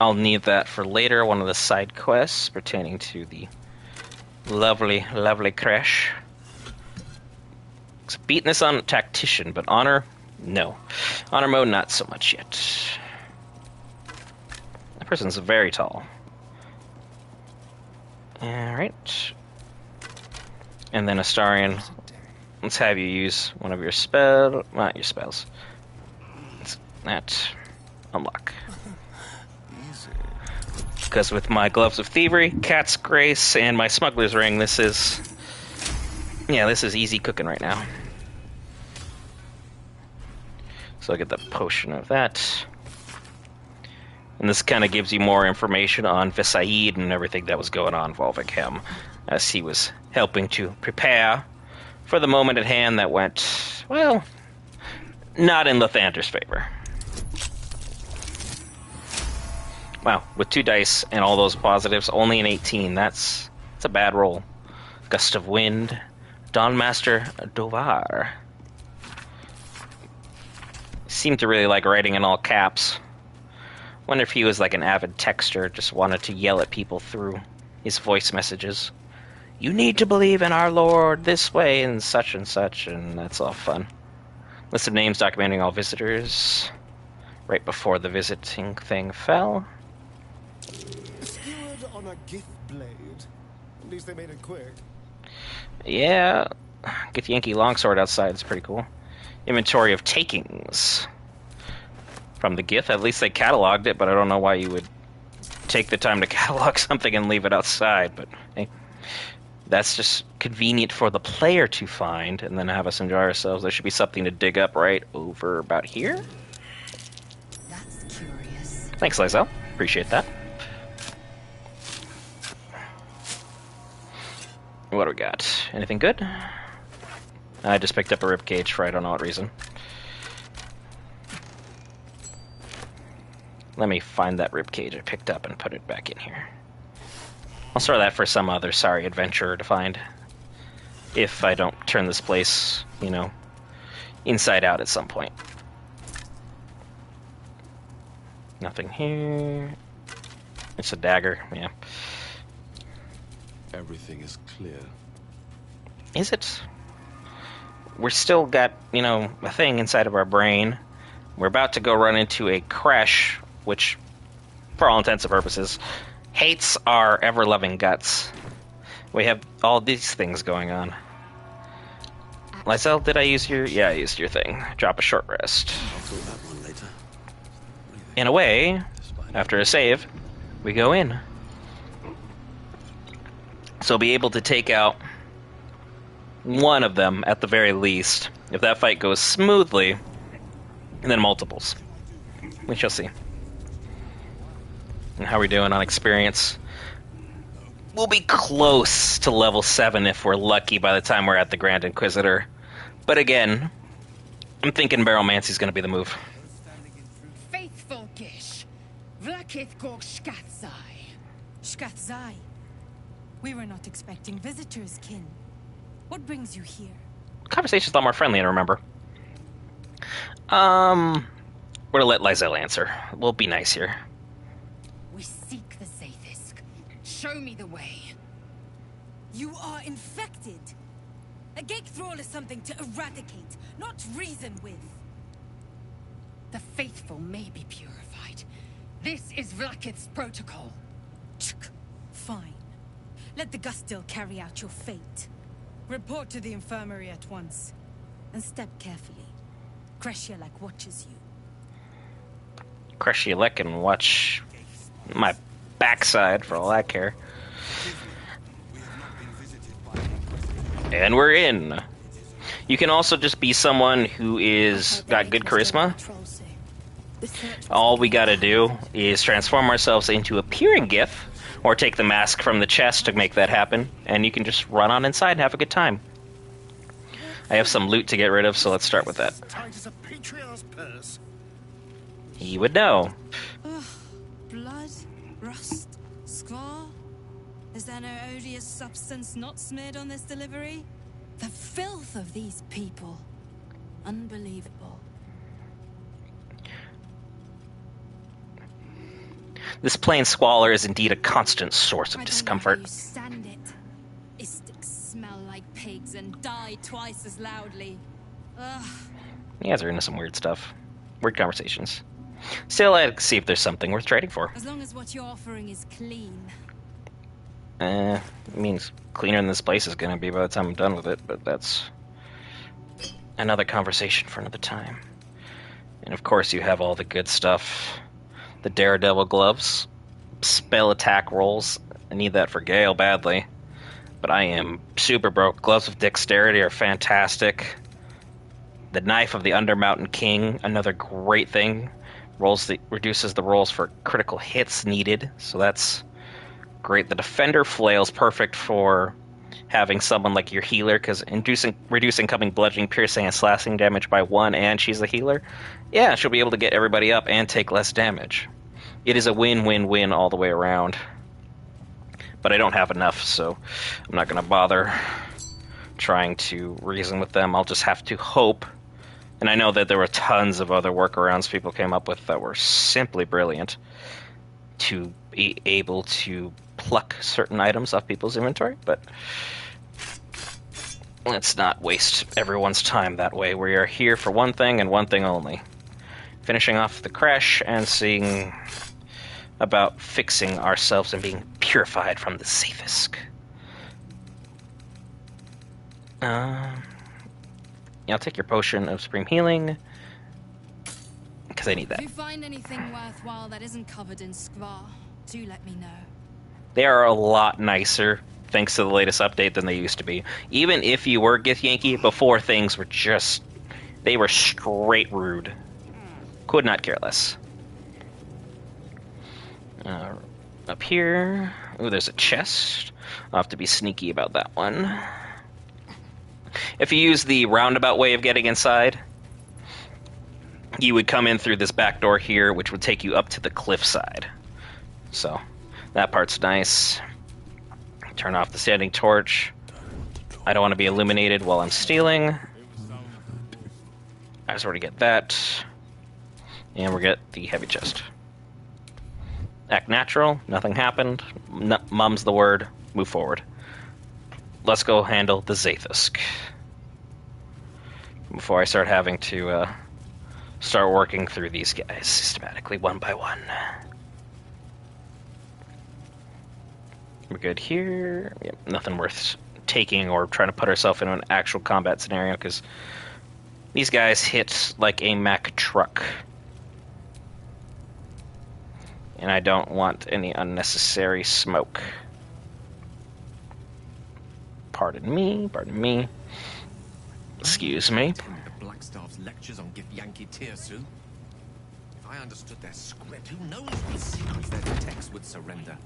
I'll need that for later, one of the side quests pertaining to the lovely, lovely Creche. So beating this on Tactician, but Honor, no. Honor mode, not so much yet. That person's very tall. Alright. And then Astarion, let's have you use one of your not your spells. It's that. Unlock. Because with my Gloves of Thievery, Cat's Grace, and my Smuggler's Ring, this is easy cooking right now. So I'll get the potion of that. And this kind of gives you more information on Visaid and everything that was going on involving him, as he was helping to prepare for the moment at hand that went, well, not in Lathander's favor. Wow, with 2 dice and all those positives, only an 18. That's a bad roll. Gust of Wind, Dawnmaster Dovar. Seemed to really like writing in all caps. Wonder if he was like an avid texter, just wanted to yell at people through his voice messages. You need to believe in our Lord this way and such, and that's all fun. List of names documenting all visitors. Right before the visiting thing fell. Skewered on a gift blade. At least they made it quick. Yeah. Get Yankee longsword outside, it's pretty cool. Inventory of takings. From the Gith, at least they cataloged it, but I don't know why you would take the time to catalog something and leave it outside, but hey. That's just convenient for the player to find, and then have us enjoy ourselves. There should be something to dig up right over about here. That's curious. Thanks, Lizelle. Appreciate that. What do we got? Anything good? I just picked up a ribcage for I don't know what reason. Let me find that ribcage I picked up and put it back in here. I'll store that for some other sorry adventurer to find. If I don't turn this place, inside out at some point. Nothing here. It's a dagger, yeah. Everything is clear. Is it? We're still got, a thing inside of our brain. We're about to go run into a Creche, which, for all intents and purposes, hates our ever-loving guts. We have all these things going on. Lysel, did I use your... Yeah, I used your thing. Drop a short rest. I'll do that one later. In a way, after a save, we go in. So be able to take out one of them at the very least. If that fight goes smoothly, and then multiples. We shall see. And how are we doing on experience? We'll be close to level 7 if we're lucky by the time we're at the Grand Inquisitor. But again, I'm thinking Baromancy's going to be the move. Faithful Gish. Vlakith Gorg Skatzai. Skatzai. We were not expecting visitors, kin. What brings you here? Conversation's a lot more friendly, I remember. We're gonna let Lysel answer. We'll be nice here. We seek the Zaithisk. Show me the way. You are infected. A geek thrall is something to eradicate, not reason with. The faithful may be purified. This is Vlakith's protocol. Fine. Let the Gustil carry out your fate. Report to the infirmary at once. And step carefully. Creche watches you. Creche can watch my backside for all I care. And we're in. You can also just be someone who is got good charisma. All we gotta do is transform ourselves into a peering GIF, or take the mask from the chest to make that happen, and you can just run on inside and have a good time. I have some loot to get rid of, so let's start with that. Tight as a patriarch's purse. He would know. Ugh. Blood, rust, scar. Is there no odious substance not smeared on this delivery? The filth of these people. Unbelievable. This plain squalor is indeed a constant source of discomfort. I don't know how you stand it. Istics smell like pigs and die twice as loudly. Ugh. You guys are into some weird stuff. Weird conversations. Still, I'd see if there's something worth trading for. As long as what you're offering is clean. It means cleaner than this place is gonna be by the time I'm done with it, but that's another conversation for another time. And of course you have all the good stuff. The Daredevil gloves, spell attack rolls. I need that for Gale badly. But I am super broke. Gloves of Dexterity are fantastic. The Knife of the Undermountain King, another great thing. Reduces the rolls for critical hits needed, so that's great. The Defender Flail's perfect for having someone like your healer, because reducing incoming bludgeoning, piercing, and slashing damage by 1, and she's a healer. Yeah, she'll be able to get everybody up and take less damage. It is a win-win-win all the way around. But I don't have enough, so I'm not going to bother trying to reason with them. I'll just have to hope. And I know that there were tons of other workarounds people came up with that were simply brilliant to be able to pluck certain items off people's inventory, but let's not waste everyone's time that way. We are here for one thing and one thing only. Finishing off the Creche and seeing about fixing ourselves and being purified from the Zaith'isk. Yeah, I'll take your potion of Supreme Healing, because I need that. If you find anything worthwhile that isn't covered in skvar, do let me know. They are a lot nicer, thanks to the latest update, than they used to be. Even if you were Githyanki, before things were just... they were straight rude. Could not care less. Up here... ooh, there's a chest. I'll have to be sneaky about that one. If you use the roundabout way of getting inside, you would come in through this back door here, which would take you up to the cliffside. So, that part's nice. Turn off the standing torch. I don't want to be illuminated while I'm stealing. I just already get that. And we get the heavy chest. Act natural, nothing happened. Mum's the word, move forward. Let's go handle the Zaith'isk before I start having to start working through these guys systematically, one by one. We're good here. Yep, nothing worth taking or trying to put ourselves into an actual combat scenario, because these guys hit like a Mack truck. And I don't want any unnecessary smoke. Pardon me, pardon me. Excuse me. Blackstaff's lectures on Githyanki Tirsu. If I understood their script, who knows what secrets their text would surrender.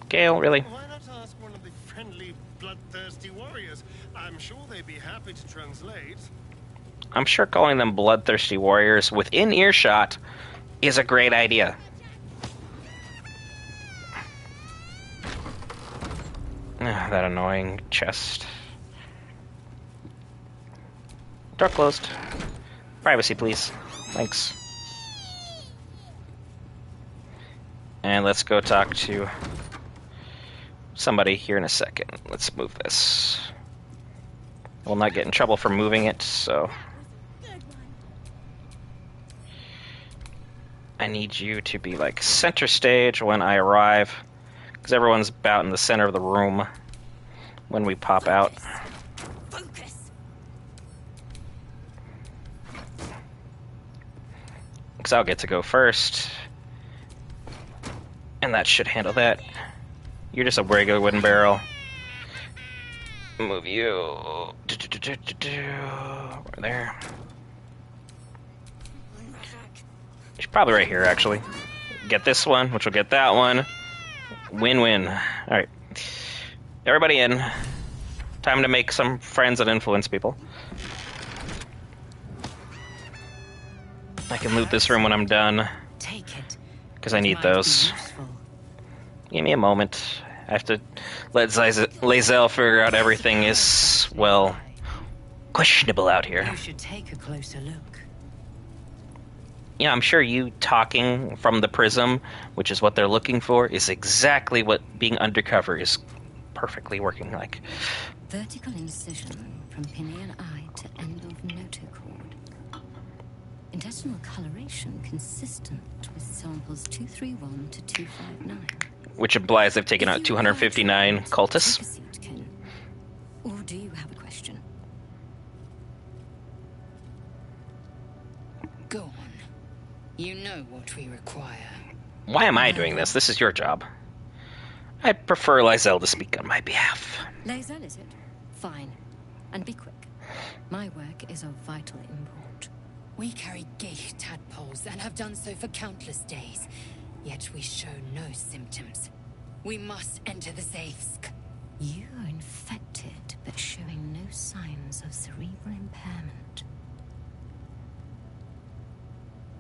Gale, really? Why not ask one of the friendly, bloodthirsty warriors? I'm sure they'd be happy to translate. I'm sure calling them bloodthirsty warriors within earshot is a great idea. That annoying chest. Door closed. Privacy, please. Thanks. And let's go talk to somebody here in a second. Let's move this. We'll not get in trouble for moving it, so... I need you to be, like, center stage when I arrive. Because everyone's about in the center of the room when we pop out. Focus. Because I'll get to go first. And that should handle that. You're just a regular wooden barrel. Move you. Right there. She's probably right here, actually. Get this one, which will get that one. Win-win. Alright. Everybody in. Time to make some friends and influence people. I can loot this room when I'm done. Take it. Because I need Might be those. useful. Give me a moment. I have to let Lae'zel figure out everything is, well, questionable out here. You should take a closer look. Yeah, I'm sure you talking from the prism, which is what they're looking for, is exactly what being undercover is perfectly working like. Vertical incision from pineal eye to end of notochord. Intestinal coloration consistent with samples 231 to 259. Which implies they've taken out 259 cultists. Take a seat, Ken. Or do you have a question? Go on. You know what we require. Why am I doing this? This is your job. I'd prefer Lae'zel to speak on my behalf. Lae'zel, is it? Fine. And be quick. My work is of vital import. We carry geich tadpoles and have done so for countless days. Yet we show no symptoms. We must enter the safes. You are infected, but showing no signs of cerebral impairment.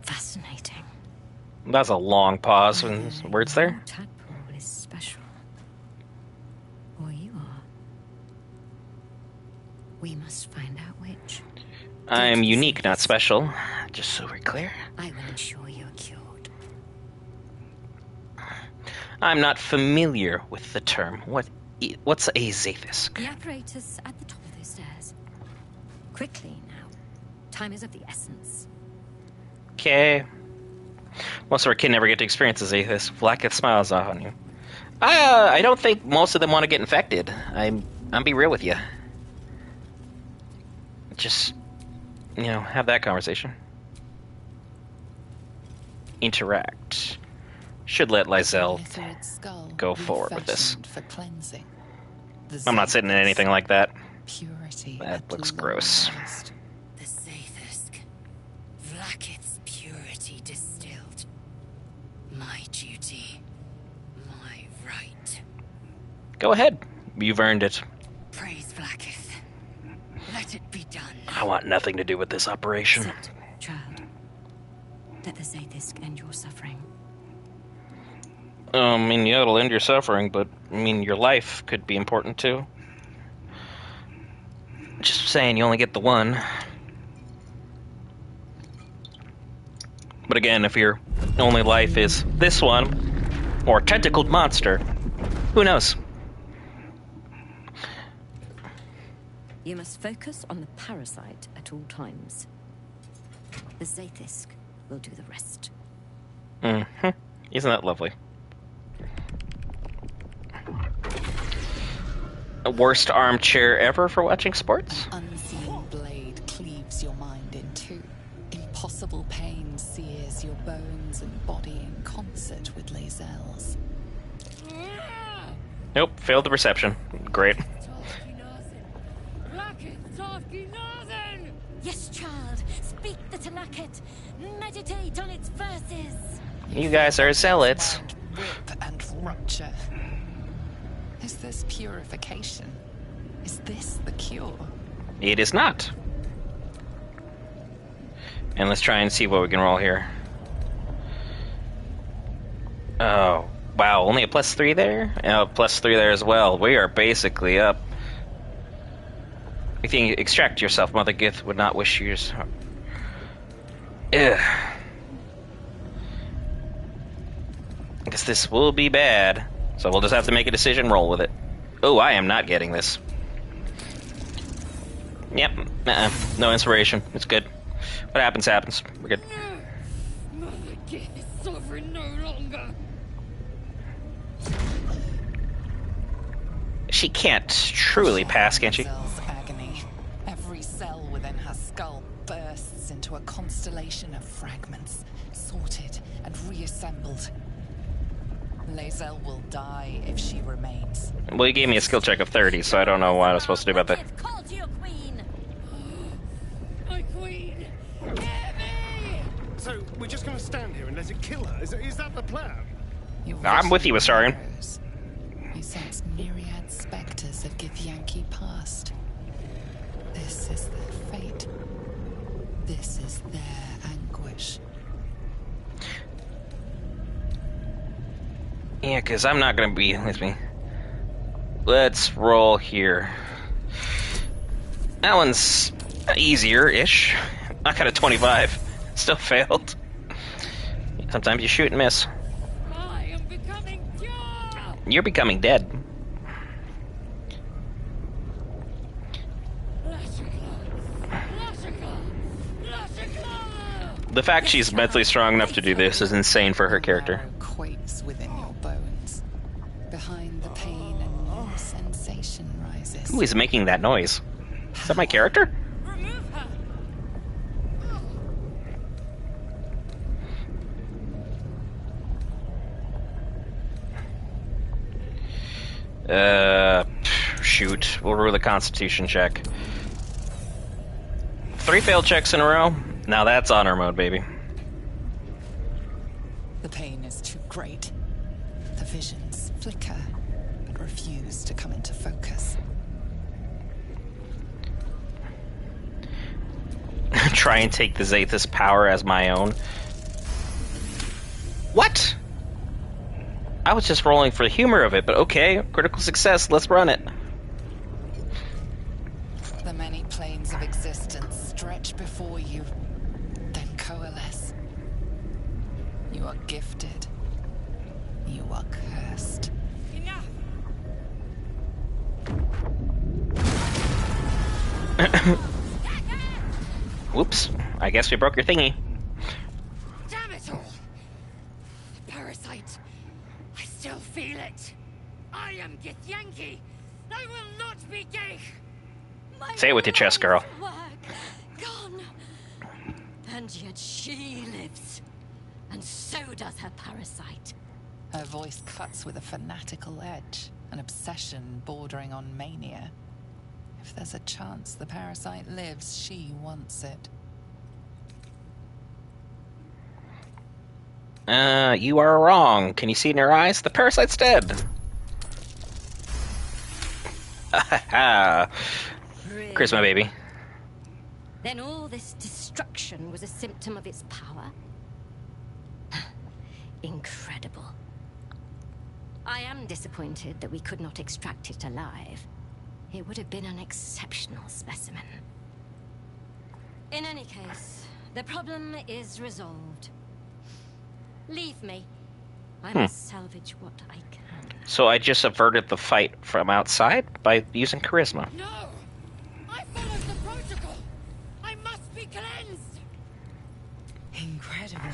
Fascinating. That's a long pause when words there. Your tadpole is special. Or you are. We must find out which. I'm unique, not special. Just so we're clear. I will ensure you're cured. I'm not familiar with the term. What's a Zathis? The apparatus at the top of those stairs. Quickly now. Time is of the essence. Okay. Most of our kids never get to experience a Zathis. Vlaakith smiles off on you. I don't think most of them want to get infected. I'm be real with you. Just, have that conversation. Interact. Should let Lae'zel go forward with this. For cleansing. I'm not sitting in anything like that. Purity That looks gross. The Zathis. Vlaakith's purity distilled. My duty. My right. Go ahead. You've earned it. Praise Vlaakith. Let it be done. I want nothing to do with this operation. Sit, child. Let the Zathis end your suffering. Yeah, it'll end your suffering, but, your life could be important, too. Just saying, you only get the one. But again, if your only life is this one, or a tentacled monster, who knows? You must focus on the parasite at all times. The Zathis will do the rest. Mm-hmm. Isn't that lovely? Worst armchair ever for watching sports? Unseen blade cleaves your mind in two. Impossible pain sears your bones and body in concert with Lae'zel's. Nope, failed the perception. Great. Yes, child. Speak the Talakit. Meditate on its verses. You guys are zealots. Rip and rupture. Is this purification? Is this the cure? It is not. And let's try and see what we can roll here. Oh, wow, only a +3 there? Oh, +3 there as well. We are basically up. You think extract yourself, Mother Gith would not wish you. Ugh. I guess this will be bad. So we'll just have to make a decision, roll with it. Oh, I am not getting this. Yep. No inspiration. It's good. What happens, happens. We're good. Mother Gith is sovereign no longer. She can't truly pass, can she? Zell's agony. Every cell within her skull bursts into a constellation of fragments, sorted and reassembled. Lae'zel will die if she remains. Well, you gave me a skill check of 30, so I don't know what I was supposed to do about that. Call to your queen. My queen. Hear me. So, we're just gonna stand here and let it kill her? Is that the plan? I'm with you, Astarion. You sense myriad specters of Githyanki past. This is their fate. This is their anguish. Yeah, because I'm not going to be with me. Let's roll here. That one's easier-ish. I got a 25. Still failed. Sometimes you shoot and miss. I am becoming pure. You're becoming dead. The fact she's mentally strong enough to do this is insane for her character. Quakes within your bones. Behind the pain, a new sensation rises. Who is making that noise? Is that my character? Remove her. Shoot. We'll rule the Constitution check. 3 failed checks in a row. Now that's honor mode, baby. The pain is too great. The visions flicker, but refuse to come into focus. Try and take the Zathis power as my own. What? I was just rolling for the humor of it, but okay, critical success, let's run it. The many planes of existence stretch before you, then coalesce. You are gifted. You are cursed. Enough. Whoops, I guess we broke your thingy. Damn it all. The parasite. I still feel it. I am Githyanki. I will not be gay. Say it with your chest, girl. Work gone. And yet she lives. And so does her parasite. Her voice cuts with a fanatical edge, an obsession bordering on mania. If there's a chance the parasite lives, she wants it. You are wrong. Can you see in her eyes? The parasite's dead. Really? Charisma, baby. Then all this destruction was a symptom of its power? Incredible. I am disappointed that we could not extract it alive. It would have been an exceptional specimen. In any case, the problem is resolved. Leave me. I must salvage what I can. So I just averted the fight from outside by using charisma. No! I followed the protocol! I must be cleansed! Incredible.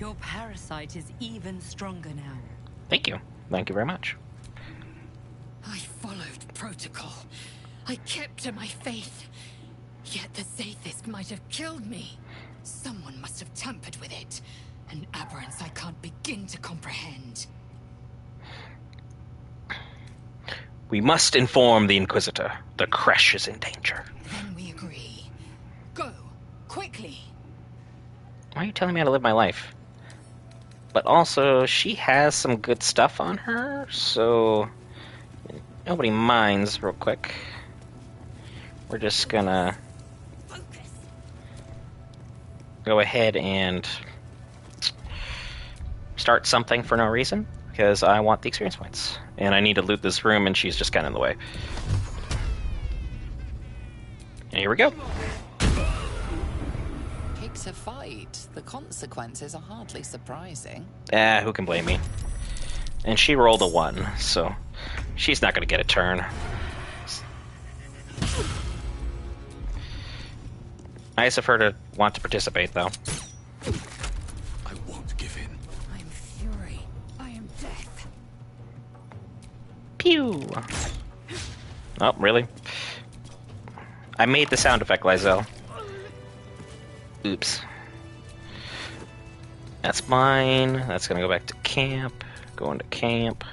Your parasite is even stronger now. Thank you. Thank you very much. I followed protocol. I kept to my faith. Yet the Zathis might have killed me. Someone must have tampered with it. An aberrance I can't begin to comprehend. We must inform the Inquisitor. The Creche is in danger. Then we agree. Go, quickly. Why are you telling me how to live my life? But also, she has some good stuff on her, so nobody minds real quick. We're just gonna go ahead and start something for no reason, because I want the experience points. And I need to loot this room, and she's just kind of in the way. And here we go. Pick a fight. The consequences are hardly surprising. Who can blame me? And she rolled a 1, so she's not going to get a turn. Nice of her to want to participate, though. I won't give in. I am fury. I am death. Pew! Oh, really? I made the sound effect, Lizelle. Oops. That's mine. That's gonna go back to camp. Go into camp.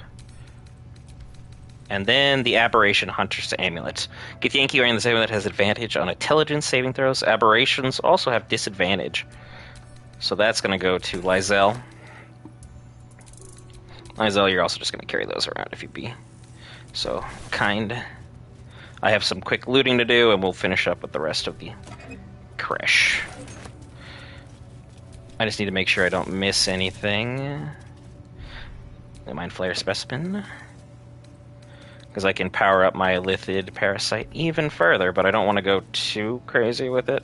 And then the Aberration Hunter's Amulet. Githyanki wearing this amulet has advantage on intelligence saving throws. Aberrations also have disadvantage. So that's gonna go to Lizelle. Lizelle, you're also just gonna carry those around if you be so kind. I have some quick looting to do, and we'll finish up with the rest of the Creche. I just need to make sure I don't miss anything. The Mind Flayer Specimen. Because I can power up my Lithid Parasite even further, but I don't want to go too crazy with it.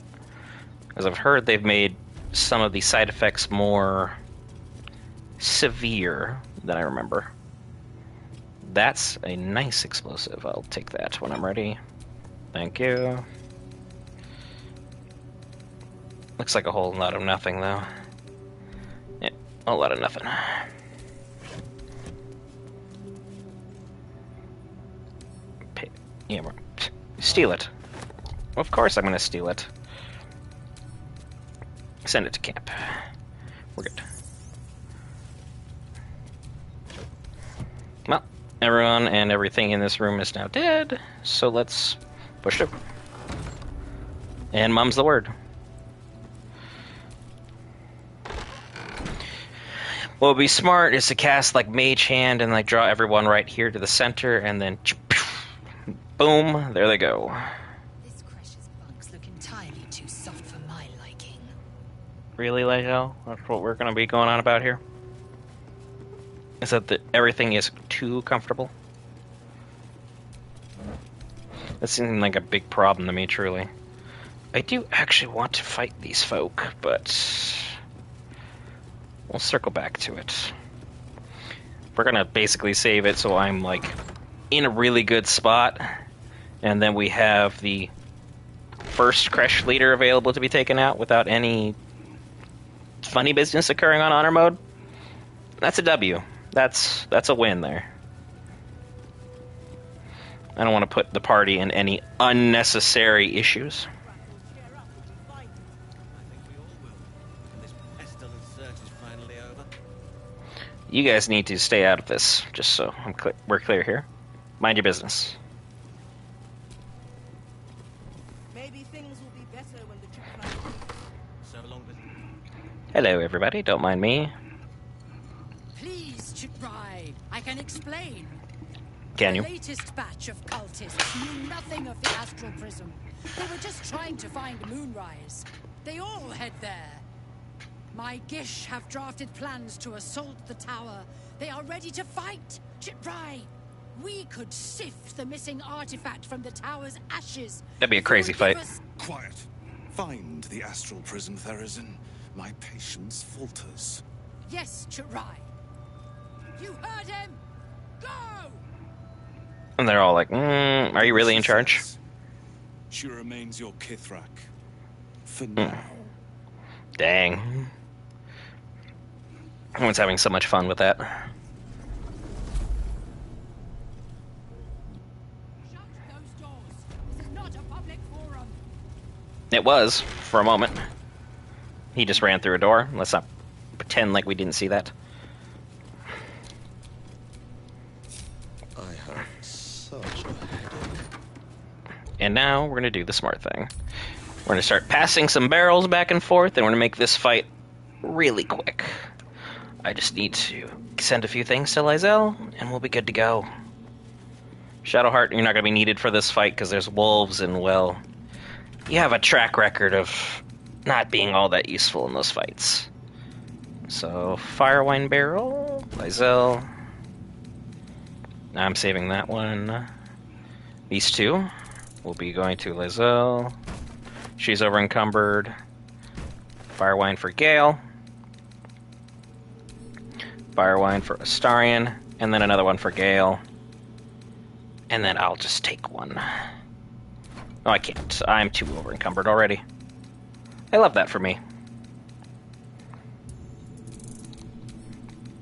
Because I've heard they've made some of the side effects more severe than I remember. That's a nice explosive. I'll take that when I'm ready. Thank you. Looks like a whole lot of nothing, though. Yeah, a whole lot of nothing. Yeah, steal it. Of course I'm gonna steal it. Send it to camp. We're good. Well, everyone and everything in this room is now dead, so let's push it. And mum's the word. What would be smart is to cast like Mage Hand and like draw everyone right here to the center, and then boom, there they go. This Creche's bunks look entirely too soft for my liking. Really, Lego? That's what we're gonna be going on about here? Is that everything is too comfortable? That seems like a big problem to me, truly. I do actually want to fight these folk, but we'll circle back to it. We're gonna basically save it so I'm like in a really good spot, and then we have the first Creche leader available to be taken out without any funny business occurring on honor mode. That's a W. That's a win there. I don't want to put the party in any unnecessary issues. You guys need to stay out of this, just so we're clear here. Mind your business. Maybe things will be better when the trip So long as... Hello, everybody. Don't mind me. Please, Chitrai, I can explain. Can you? The latest batch of cultists knew nothing of the astral prism. They were just trying to find Moonrise. They all head there. My Gish have drafted plans to assault the tower. They are ready to fight. Chitrai, we could sift the missing artifact from the tower's ashes. That'd be a crazy fight. Quiet. Find the astral prism, Therazin. My patience falters. Yes, Chitrai. You heard him. Go! And they're all like, are you really in charge? She remains your Kithrak. For now. Dang. Everyone's having so much fun with that. Shut those doors. This is not a public forum. It was, for a moment. He just ran through a door. Let's not pretend like we didn't see that. I have such a headache. And now we're going to do the smart thing. We're going to start passing some barrels back and forth, and we're going to make this fight really quick. I just need to send a few things to Lizelle, and we'll be good to go. Shadowheart, you're not going to be needed for this fight because there's wolves, and, well, you have a track record of not being all that useful in those fights. So, Firewine Barrel, Lizelle. I'm saving that one. These two will be going to Lizelle. She's over encumbered. Firewine for Gale. Firewine for Astarion. And then another one for Gale. And then I'll just take one. Oh, I can't. I'm too over-encumbered already. I love that for me.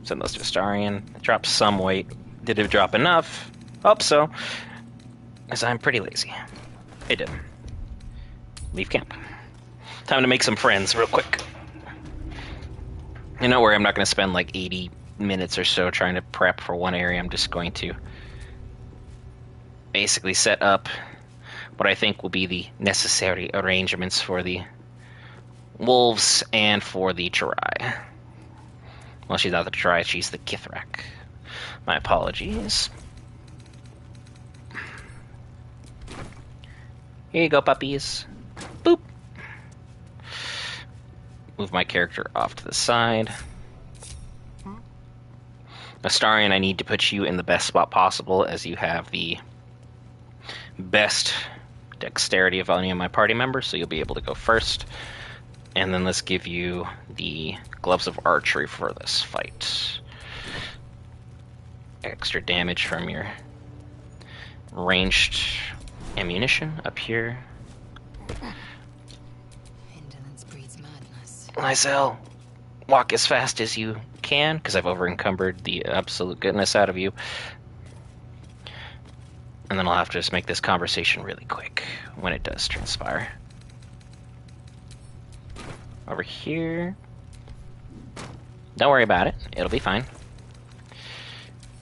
Send those to Astarion. Drop some weight. Did it drop enough? Hope so. Because I'm pretty lazy. It did. Leave camp. Time to make some friends real quick. You know where I'm not going to spend like 80 minutes or so trying to prep for one area. I'm just going to basically set up what I think will be the necessary arrangements for the wolves and for the Chirai. Well, she's not the Chirai, she's the Kithrak. My apologies. Here you go, puppies. Boop. Move my character off to the side. Astarion, I need to put you in the best spot possible, as you have the best dexterity of any of my party members, so you'll be able to go first. And then let's give you the gloves of archery for this fight. Extra damage from your ranged ammunition up here. Indolence breeds madness. Lysel, walk as fast as you can, because I've over-encumbered the absolute goodness out of you. And then I'll have to just make this conversation really quick when it does transpire. Over here. Don't worry about it. It'll be fine.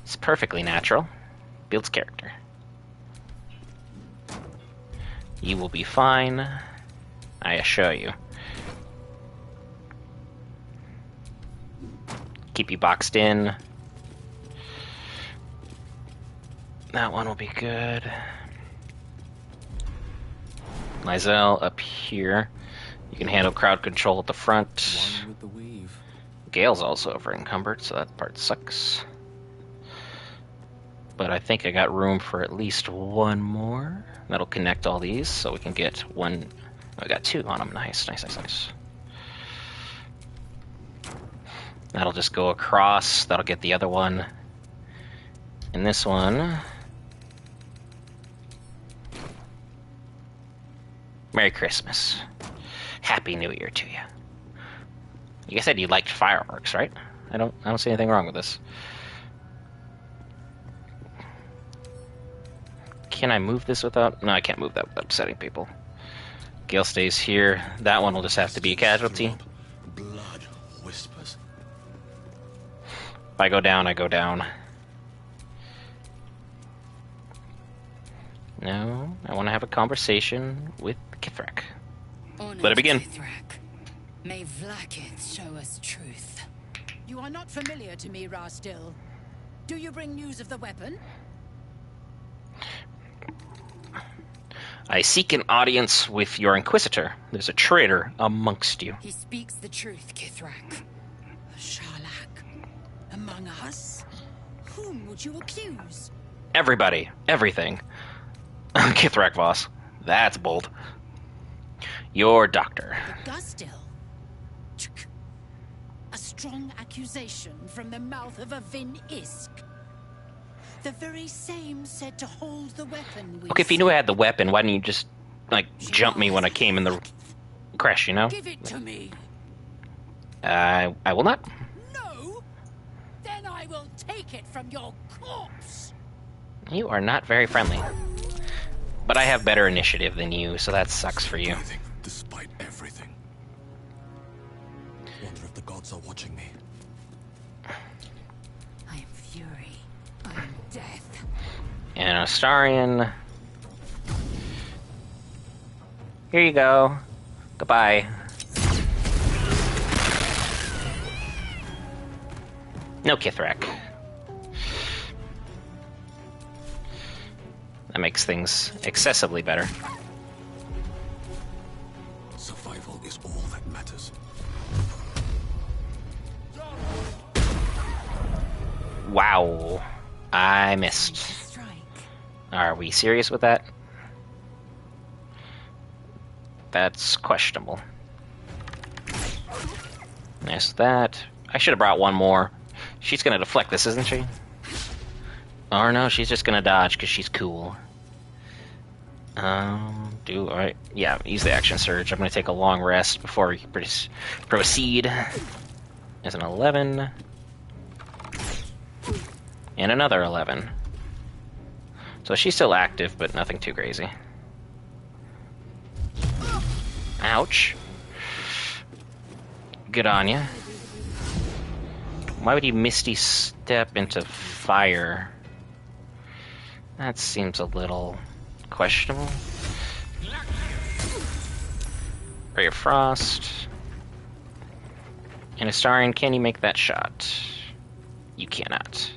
It's perfectly natural. Builds character. You will be fine. I assure you. Keep you boxed in. That one will be good. Lysel up here. You can handle crowd control at the front. One with the weave. Gale's also over encumbered, so that part sucks. But I think I got room for at least one more. That'll connect all these, so we can get one. I got two on them. Nice, nice, nice, nice. That'll just go across. That'll get the other one. And this one. Merry Christmas. Happy New Year to you. You said you liked fireworks, right? I don't see anything wrong with this. Can I move this without? No, I can't move that without upsetting people. Gale stays here. That one will just have to be a casualty. Blood whispers. If I go down, I go down. No, I want to have a conversation with Kithrak. Let it begin. Kithrak. May Vlaakith show us truth. You are not familiar to me, Rastil. Do you bring news of the weapon? I seek an audience with your Inquisitor. There's a traitor amongst you. He speaks the truth, Kithrak. A Sharlak. Among us? Whom would you accuse? Everybody. Everything. Kithrak Voss. That's bold. Your doctor. The Gustil. A strong accusation from the mouth of a Vin Isk. The very same said to hold the weapon we Okay, if you knew I had the weapon, why didn't you just, like, jump me when I came in the Creche, you know? Give it to me. I will not. No? Then I will take it from your corpse. You are not very friendly. But I have better initiative than you, so that sucks for you. Despite everything. Wonder if the gods are watching me. I am fury. I am death. And Astarion. Here you go. Goodbye. No Kithrak. That makes things excessively better. Survival is all that matters. Wow. I missed. Are we serious with that? That's questionable. There's that. I should have brought one more. She's gonna deflect this, isn't she? Or no, she's just gonna dodge because she's cool. Alright. Yeah, use the action surge. I'm gonna take a long rest before we proceed. There's an 11. And another 11. So she's still active, but nothing too crazy. Ouch. Good on ya. Why would you Misty Step into fire? That seems a little questionable. Ray of Frost. And Astarion, can you make that shot? You cannot.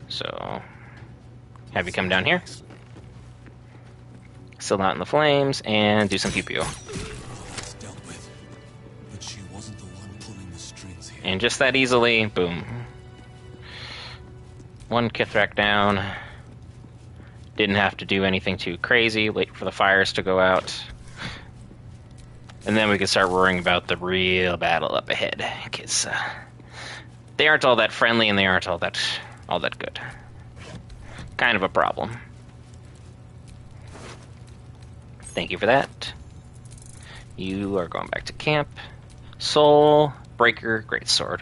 So, have you come down here. Still not in the flames, and do some pew-pew. And just that easily, boom. One Kithrak down. Didn't have to do anything too crazy, wait for the fires to go out. And then we can start worrying about the real battle up ahead, because they aren't all that friendly and they aren't all that good. Kind of a problem. Thank you for that. You are going back to camp. Soul Breaker Greatsword.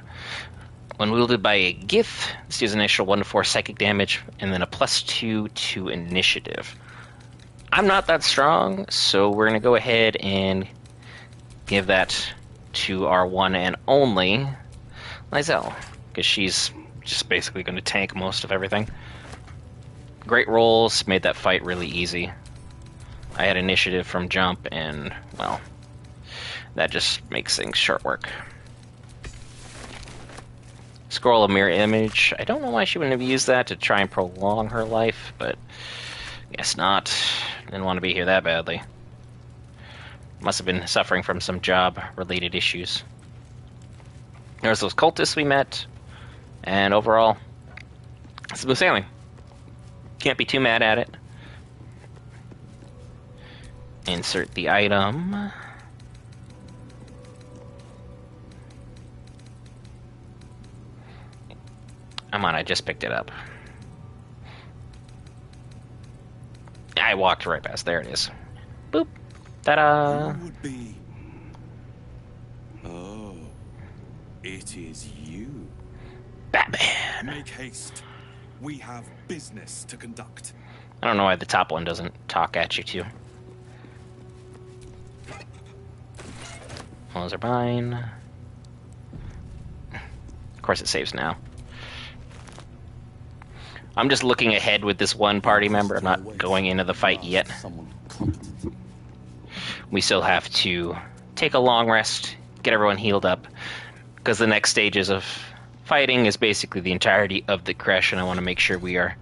When wielded by a Gith, this deals an initial 1 to 4 psychic damage, and then a +2 to initiative. I'm not that strong, so we're going to go ahead and give that to our one and only Lizelle, because she's just basically going to tank most of everything. Great rolls, made that fight really easy. I had initiative from jump, and, well, that just makes things short work. Scroll of Mirror Image. I don't know why she wouldn't have used that to try and prolong her life, but guess not. Didn't want to be here that badly. Must have been suffering from some job-related issues. There's those cultists we met, and overall, smooth sailing. Can't be too mad at it. Insert the item. Come on, I just picked it up. I walked right past. There it is. Boop. Ta-da! Who would be? Oh, it is you. Batman! Make haste. We have business to conduct. I don't know why the top one doesn't talk at you, too. Those are mine. Of course it saves now. I'm just looking ahead with this one party member. I'm not going into the fight yet. We still have to take a long rest, get everyone healed up, because the next stages of fighting is basically the entirety of the Creche, and I want to make sure we are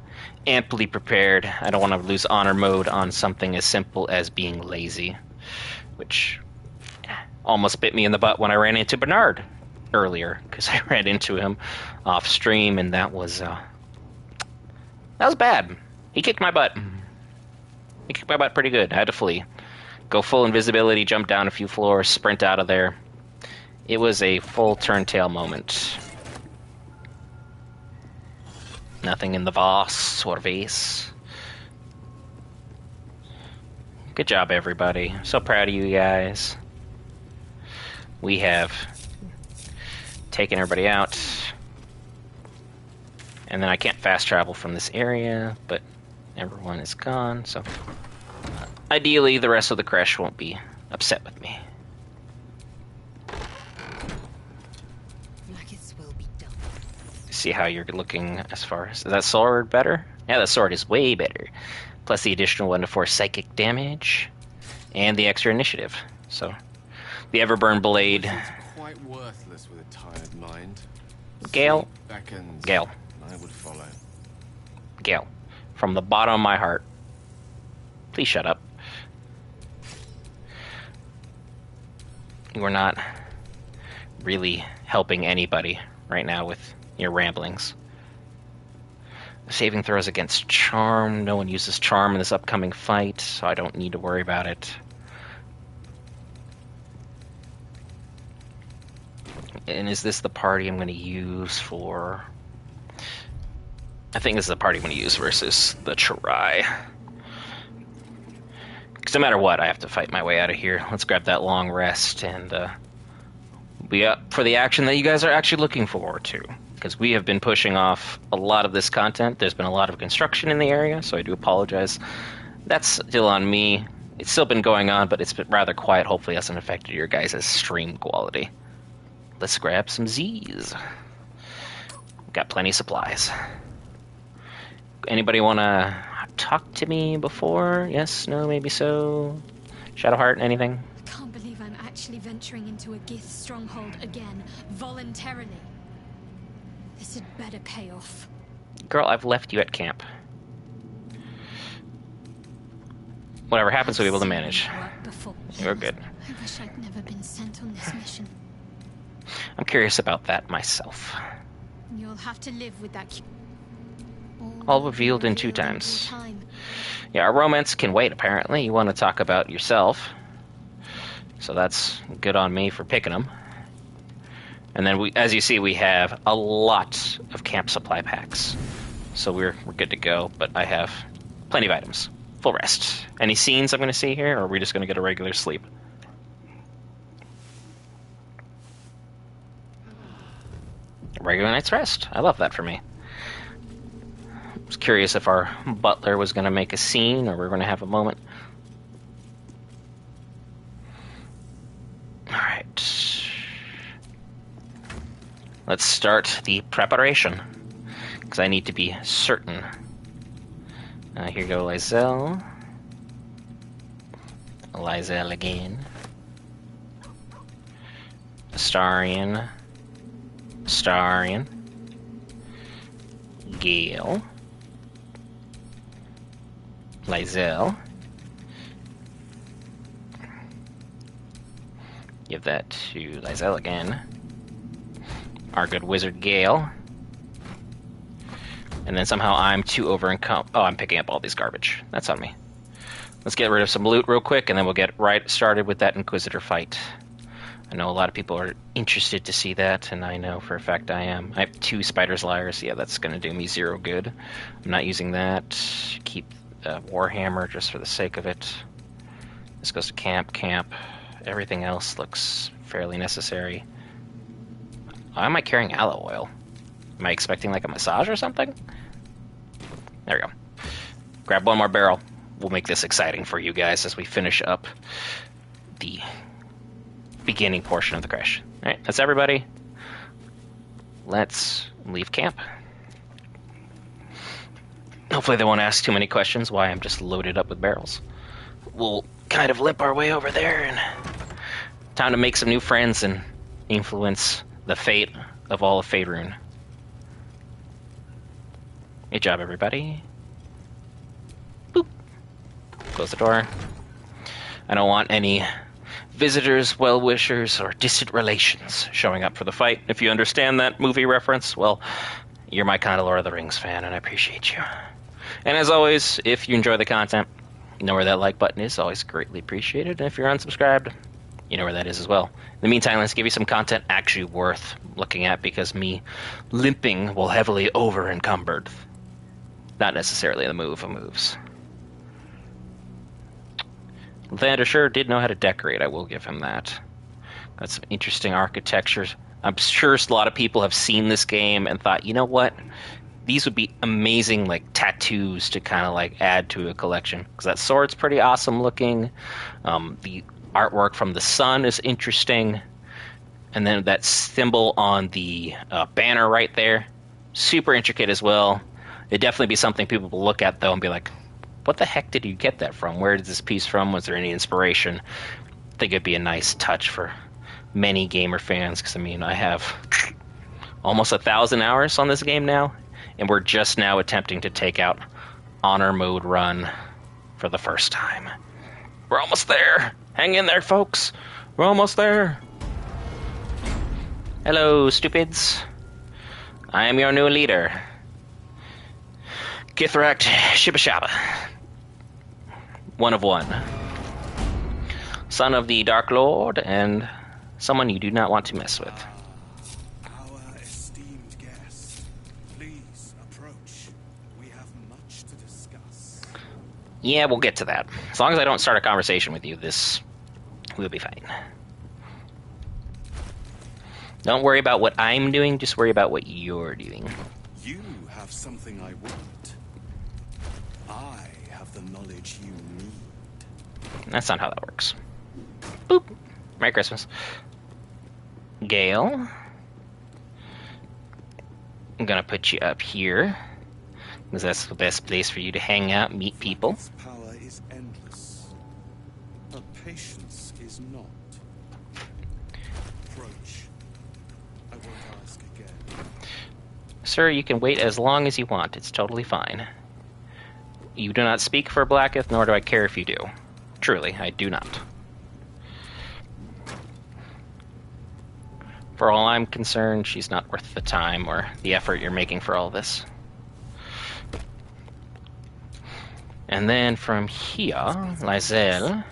amply prepared. I don't want to lose honor mode on something as simple as being lazy, which almost bit me in the butt when I ran into Bernard earlier, because I ran into him off stream, and that was bad. He kicked my butt. He kicked my butt pretty good. I had to flee. Go full invisibility, jump down a few floors, sprint out of there. It was a full turntail moment. Nothing in the vase or vase. Good job, everybody. So proud of you guys. We have taken everybody out. And then I can't fast travel from this area, but everyone is gone, so ideally the rest of the Creche won't be upset with me. See how you're looking as far as... Is that sword better? Yeah, that sword is way better. Plus the additional 1 to 4 psychic damage, and the extra initiative. So, the Everburn Blade. Quite worthless with a tired mind. Gale. Beckons. Gale. I would follow. Gale. From the bottom of my heart. Please shut up. You are not really helping anybody right now with your ramblings. Saving throws against charm. No one uses charm in this upcoming fight, so I don't need to worry about it. And is this the party I'm going to use for I think this is the party I'm going to use versus the Try. Because no matter what, I have to fight my way out of here. Let's grab that long rest and be up for the action that you guys are actually looking forward to. Because we have been pushing off a lot of this content. There's been a lot of construction in the area, so I do apologize. That's still on me. It's still been going on, but it's been rather quiet. Hopefully it hasn't affected your guys' stream quality. Let's grab some Z's. Got plenty of supplies. Anybody want to talk to me before? Yes, no, maybe so? Shadowheart, anything? I can't believe I'm actually venturing into a Gith stronghold again, voluntarily. This had better pay off. Girl, I've left you at camp. Whatever happens, we'll be able to manage. You're good. I wish I'd never been sent on this mission. I'm curious about that myself. You'll have to live with that. All revealed in 2 times. Yeah, our romance can wait, apparently. You want to talk about yourself. So that's good on me for picking them. And then, as you see, we have a lot of camp supply packs. So we're good to go, but I have plenty of items. Full rest. Any scenes I'm going to see here, or are we just going to get a regular sleep? A regular night's rest. I love that for me. I was curious if our butler was going to make a scene, or we're going to have a moment. Alright. Let's start the preparation, because I need to be certain. Here you go, Lysel. Lysel again. Astarion. Astarion. Gale. Lysel. Give that to Lysel again. Our good wizard Gale. And then somehow I'm too over-encumbered. Oh, I'm picking up all these garbage. That's on me. Let's get rid of some loot real quick, and then we'll get right started with that Inquisitor fight. I know a lot of people are interested to see that, and I know for a fact I am. I have 2 Spider's Lyres. Yeah, that's going to do me 0 good. I'm not using that. Keep Warhammer just for the sake of it. This goes to camp. Everything else looks fairly necessary. Why am I carrying aloe oil? Am I expecting like a massage or something? There we go. Grab 1 more barrel. We'll make this exciting for you guys as we finish up the beginning portion of the Creche. Alright, that's everybody. Let's leave camp. Hopefully they won't ask too many questions why I'm just loaded up with barrels. We'll kind of limp our way over there, and time to make some new friends and influence the fate of all of Faerun. Good job, everybody. Boop. Close the door. I don't want any visitors, well-wishers, or distant relations showing up for the fight. If you understand that movie reference, well, you're my kind of Lord of the Rings fan, and I appreciate you. And as always, if you enjoy the content, you know where that like button is. Always greatly appreciated. And if you're unsubscribed, you know where that is as well. In the meantime, let's give you some content actually worth looking at, because me limping will heavily over-encumbered. Not necessarily the move of moves. Lathander sure did know how to decorate, I will give him that. Got some interesting architecture. I'm sure a lot of people have seen this game and thought, you know what? These would be amazing like tattoos to kind of like add to a collection. Because that sword's pretty awesome looking. The artwork from the sun is interesting. And then that symbol on the banner right there, super intricate as well. It'd definitely be something people will look at, though, and be like, what the heck did you get that from? Where did this piece from? Was there any inspiration? I think it'd be a nice touch for many gamer fans, because, I mean, I have almost 1,000 hours on this game now, and we're just now attempting to take out Honor Mode Run for the first time. We're almost there. Hang in there, folks. We're almost there. Hello, stupids. I am your new leader. Githrak Shibashaba. 1 of 1. Son of the Dark Lord, and someone you do not want to mess with. Our esteemed guest, please approach. Yeah, we'll get to that. As long as I don't start a conversation with you, this will be fine. Don't worry about what I'm doing, just worry about what you're doing. You have something I want. I have the knowledge you need. That's not how that works. Boop. Merry Christmas. Gale. I'm gonna put you up here, because that's the best place for you to hang out, meet people. Its power is endless, but patience is not. Approach. I won't ask again. Sir, you can wait as long as you want. It's totally fine. You do not speak for Blacketh, nor do I care if you do. Truly, I do not. For all I'm concerned, she's not worth the time or the effort you're making for all this. And then from here, Lysel,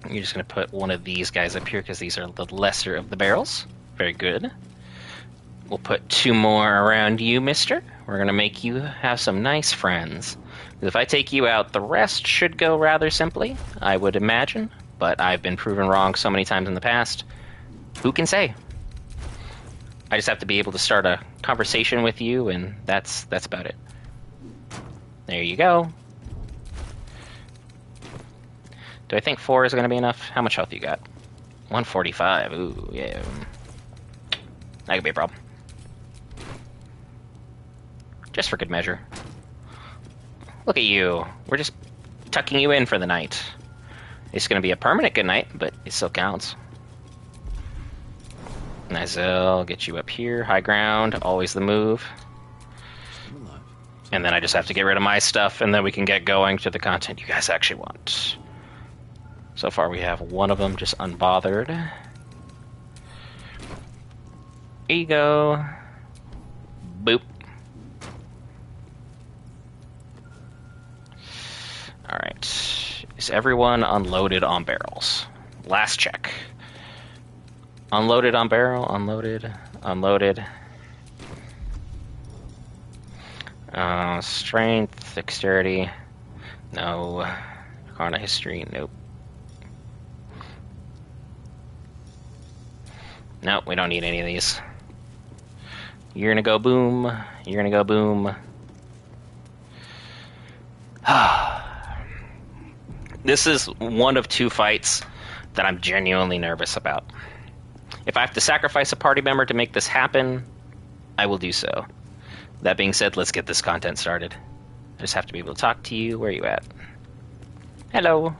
you're just going to put one of these guys up here because these are the lesser of the barrels. Very good. We'll put 2 more around you, mister. We're going to make you have some nice friends. If I take you out, the rest should go rather simply, I would imagine. But I've been proven wrong so many times in the past. Who can say? I just have to be able to start a conversation with you, and that's about it. There you go. Do I think 4 is going to be enough? How much health you got? 145. Ooh, yeah. That could be a problem. Just for good measure. Look at you. We're just tucking you in for the night. It's going to be a permanent good night, but it still counts. Nizel, get you up here. High ground, always the move. And then I just have to get rid of my stuff, and then we can get going to the content you guys actually want. So far we have one of them just unbothered. Ego. Boop. Alright. Is everyone unloaded on barrels? Last check. Unloaded on barrel, unloaded, unloaded. Strength, dexterity, no. Arcana history, nope. Nope, we don't need any of these. You're gonna go boom, you're gonna go boom. This is one of 2 fights that I'm genuinely nervous about. If I have to sacrifice a party member to make this happen, I will do so. That being said, let's get this content started. I just have to be able to talk to you. Where are you at? Hello.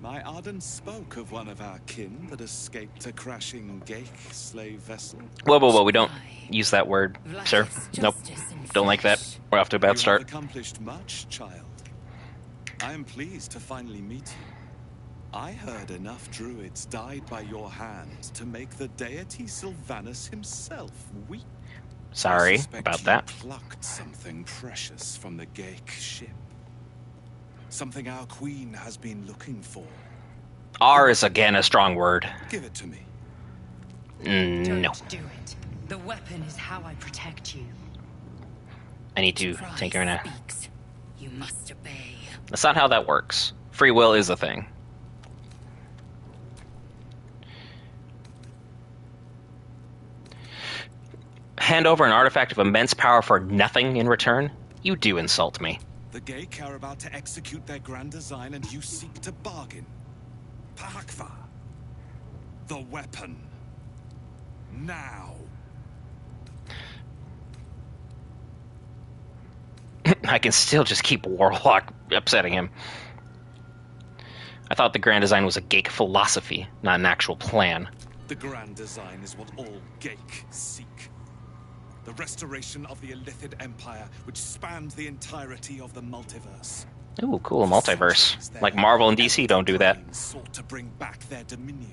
My Arden spoke of one of our kin that escaped a crashing Geek slave vessel. Whoa, whoa, whoa, we don't use that word, sir. Nope. Don't like that. We're off to a bad start. You have accomplished much, child. I am pleased to finally meet you. I heard enough druids died by your hand to make the deity Sylvanus himself weep. Sorry about that. Plucked something precious from the Geek ship. Something our queen has been looking for. R is again a strong word. Give it to me. No. Don't do it. The weapon is how I protect you. I need to take her in a... You must obey. That's not how that works. Free will is a thing. Hand over an artifact of immense power for nothing in return? You do insult me. The Geik are about to execute their grand design and you seek to bargain. Pahakva. The weapon. Now. I can still just keep Warlock upsetting him. I thought the grand design was a Geik philosophy, not an actual plan. The grand design is what all Geik seek. The restoration of the Illithid Empire, which spans the entirety of the multiverse. Ooh, cool, multiverse. Like Marvel and DC don't do that. Sought to bring back their dominion.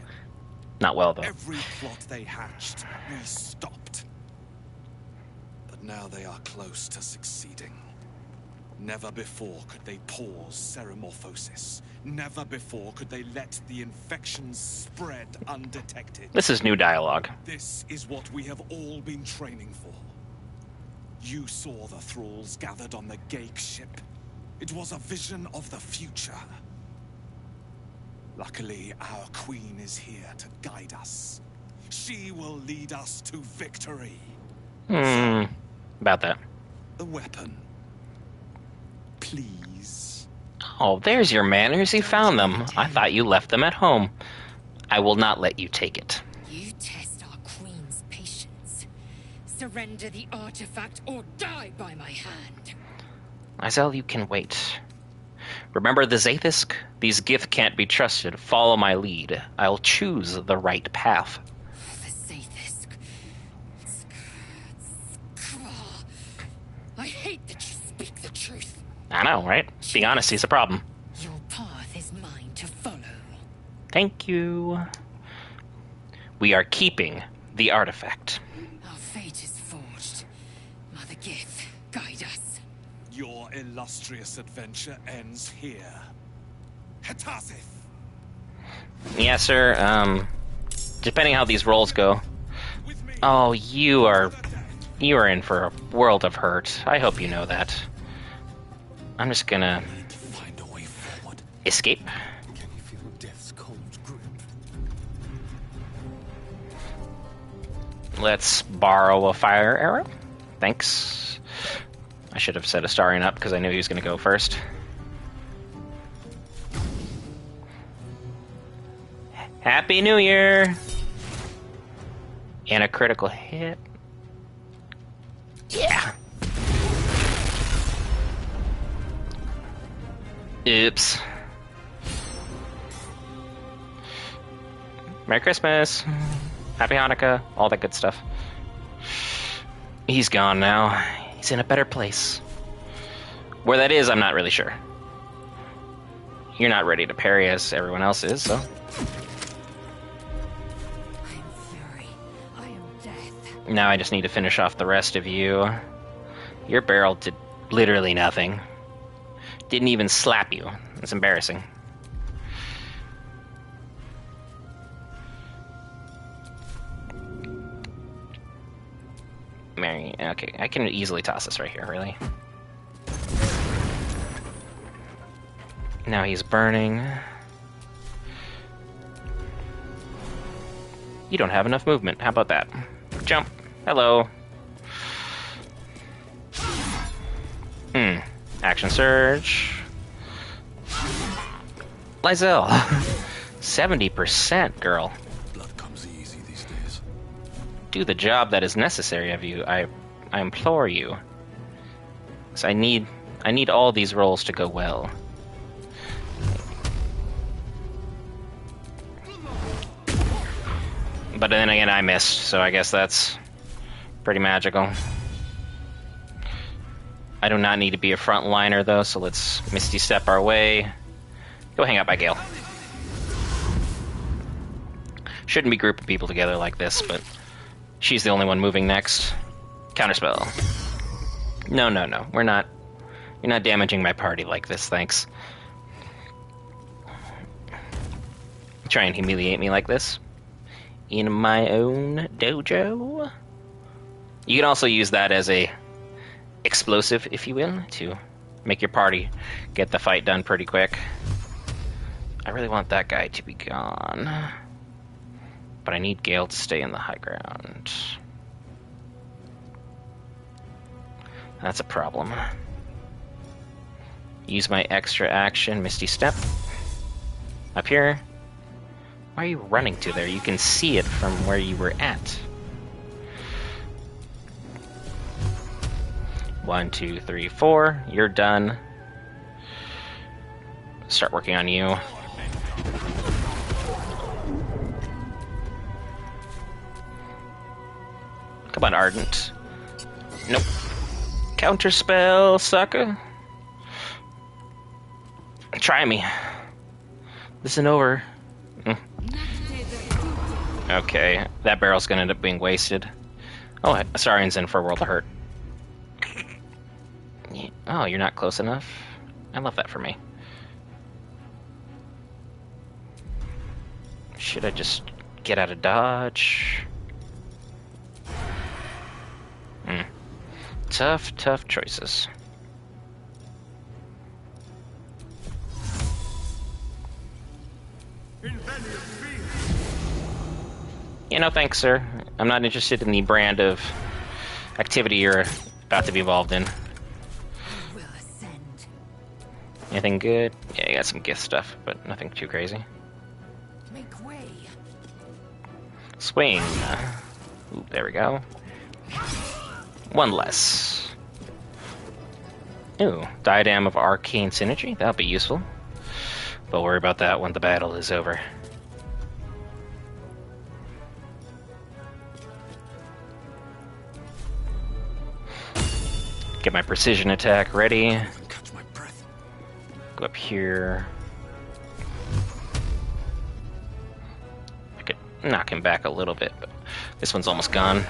Not well, though. Every plot they hatched, we stopped. But now they are close to succeeding. Never before could they pause ceremorphosis. Never before could they let the infections spread undetected. This is new dialogue. This is what we have all been training for. You saw the thralls gathered on the Geek ship. It was a vision of the future. Luckily, our queen is here to guide us. She will lead us to victory. About that. The weapon. Please. Oh, there's your manners. You found them. I thought you left them at home. I will not let you take it. You test our queen's patience. Surrender the artifact or die by my hand. Lysel, you can wait. Remember the Zaithisk? These gith can't be trusted. Follow my lead. I'll choose the right path. The Zaithisk. I hate that you speak the truth. I know, right? Being honest is a problem. Your path is mine to follow. Thank you. We are keeping the artifact. Our fate is forged. Mother Gith, guide us. Your illustrious adventure ends here. Hetasith! Yes, sir. Depending how these rolls go. Oh, you are in for a world of hurt. I hope you know that. I'm just gonna escape. Can you feel death's cold grip? Let's borrow a fire arrow. Thanks. I should have set Astarion up because I knew he was going to go first. Happy New Year! And a critical hit. Yeah! Oops. Merry Christmas! Happy Hanukkah! All that good stuff. He's gone now. He's in a better place. Where that is, I'm not really sure. You're not ready to parry as everyone else is, so... Now I just need to finish off the rest of you. Your barrel did literally nothing. Didn't even slap you. It's embarrassing. Mary, okay, I can easily toss this right here, really. Now he's burning. You don't have enough movement. How about that? Jump. Hello. Action surge. Lysel. 70%, girl. Blood comes easy these days. Do the job that is necessary of you. I implore you. So I need all these rolls to go well. But then again, I missed, so I guess that's pretty magical. I do not need to be a frontliner though, so let's Misty Step our way. Go hang out by Gale. Shouldn't be grouping people together like this, but she's the only one moving next. Counterspell. No, no, no. You're not damaging my party like this, thanks. Try and humiliate me like this. In my own dojo. You can also use that as a explosive, if you will, to make your party get the fight done pretty quick. I really want that guy to be gone. But I need Gale to stay in the high ground. That's a problem. Use my extra action, Misty Step. Up here. Why are you running to there? You can see it from where you were at. 1, 2, 3, 4. You're done. Start working on you. Come on, Ardent. Nope. Counterspell, sucker. Try me. This isn't over. Okay, that barrel's gonna end up being wasted. Oh, Asarion's in for a world of hurt. Oh, you're not close enough? I love that for me. Should I just get out of dodge? Tough, tough choices. You know, thanks, sir. I'm not interested in the brand of activity you're about to be involved in. Anything good? Yeah, you got some gift stuff, but nothing too crazy. Make way. Swing. Ooh, there we go. One less. Ooh, Diadem of Arcane Synergy. That'll be useful. But worry about that when the battle is over. Get my precision attack ready. Go up here. I could knock him back a little bit, but this one's almost gone.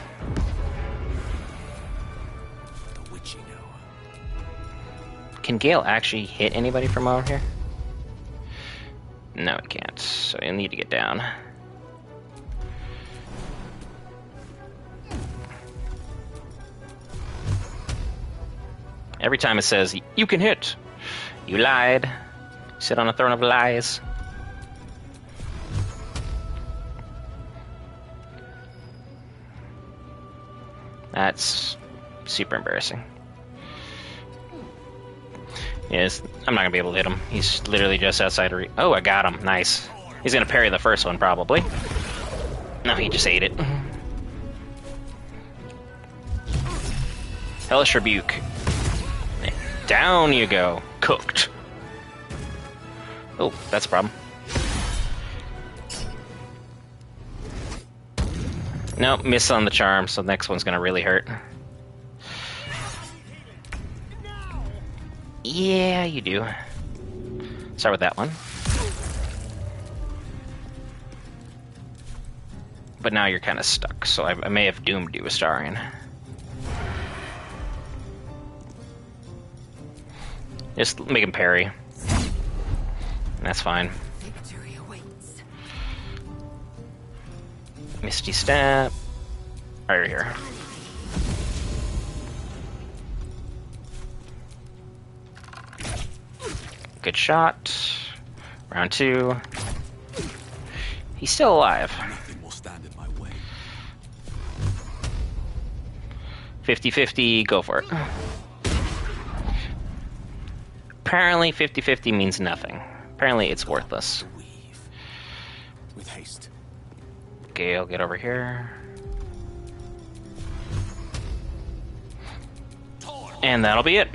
The witching hour. Can Gale actually hit anybody from over here? No, it can't. So you'll need to get down. Every time it says, you can hit. You lied. Sit on a throne of lies. That's super embarrassing. Yes, I'm not gonna be able to hit him. He's literally just outside of oh, I got him. Nice. He's gonna parry the first one, probably. No, he just ate it. Hellish Rebuke. Down you go. Cooked. Oh, that's a problem. Nope, miss on the charm, so the next one's gonna really hurt. Yeah, you do. Start with that one. But now you're kind of stuck, so I may have doomed you with Starion. Just make him parry. That's fine. Victory awaits. Misty Step. Right here. Good shot. Round 2. He's still alive. Nothing will stand in my way. 50-50, go for it. Apparently 50-50 means nothing. Apparently it's worthless. With haste. Gale, get over here. And that'll be it.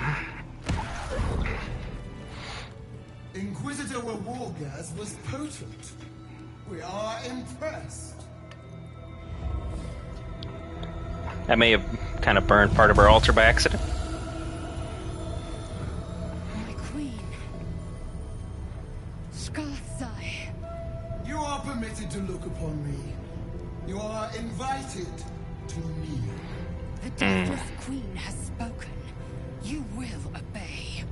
Inquisitor Wargas was potent. We are impressed. That may have kind of burned part of our altar by accident. My queen. Skarsai. You are permitted to look upon me. You are invited to kneel. The deathless queen has spoken. You will obey.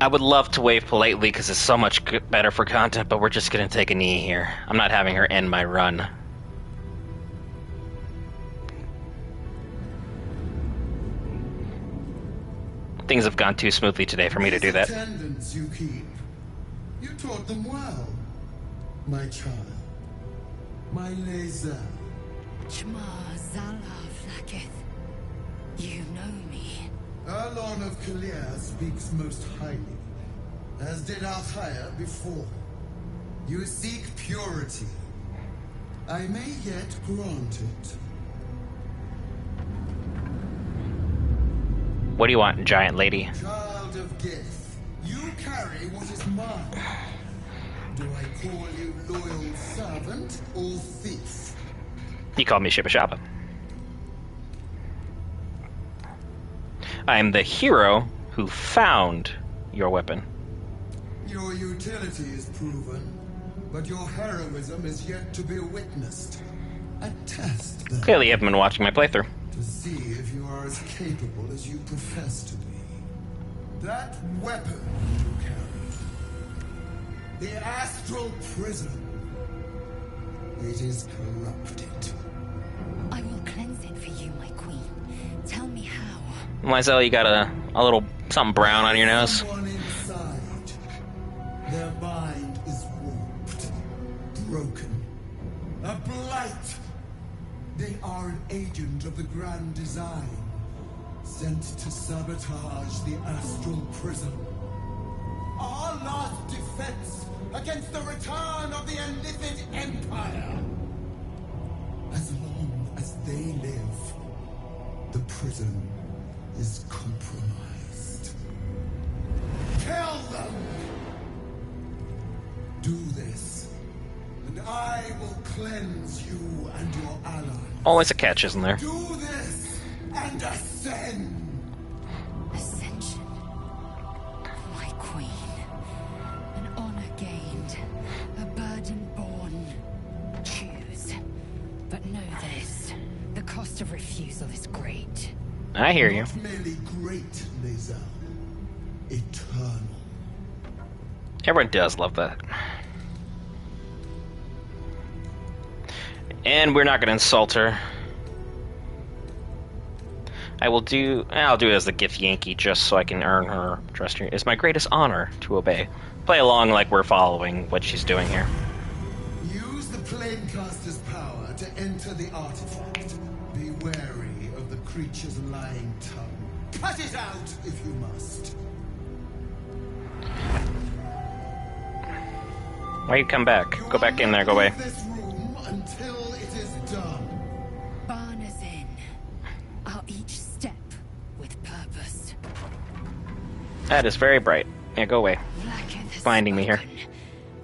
I would love to wave politely because it's so much better for content, but we're just going to take a knee here. I'm not having her end my run. Things have gone too smoothly today for me to do that. Attendants you keep. You taught them well, my child. My Lae'zel. Chma Zala Flaketh. You know me. Erlon of Kalir speaks most highly, as did Althea before. You seek purity. I may yet grant it. What do you want, giant lady? Child of Gith, you carry what is mine. Do I call you loyal servant or thief? You called me Shibba Shabba. I am the hero who found your weapon. Your utility is proven, but your heroism is yet to be witnessed. A test, then. Clearly you haven't been watching my playthrough. To see if you are as capable as you profess to be. That weapon you carry, the astral prison, it is corrupted. I will cleanse it for you, my queen. Tell me how. Lysel, you got a little something brown on your nose. Someone inside. Their mind is warped, broken, a blight. They are an agent of the Grand Design, sent to sabotage the Astral Prism. Our last defense against the return of the Illithid Empire. As long as they live, the prism is compromised. Kill them! Do this, and I will cleanse you and your allies. Always a catch, isn't there? Do this, and ascend! Ascension. My queen. An honor gained. A burden borne. Choose. But know this. The cost of refusal is great. I hear you. Not merely great, Lae'zel. Eternal. Everyone does love that. And we're not going to insult her. I'll do it as the Gith Yankee just so I can earn her trust. It's my greatest honor to obey. Play along like we're following what she's doing here. Use the Planecaster's power to enter the artifact. Be wary of the creature's lying tongue. Cut it out if you must. Why you come back? Go back in there, go away. This room until it is done. Barna's in. Our each step with purpose. That is very bright. Yeah, go away. Blacketh has Finding me here. spoken.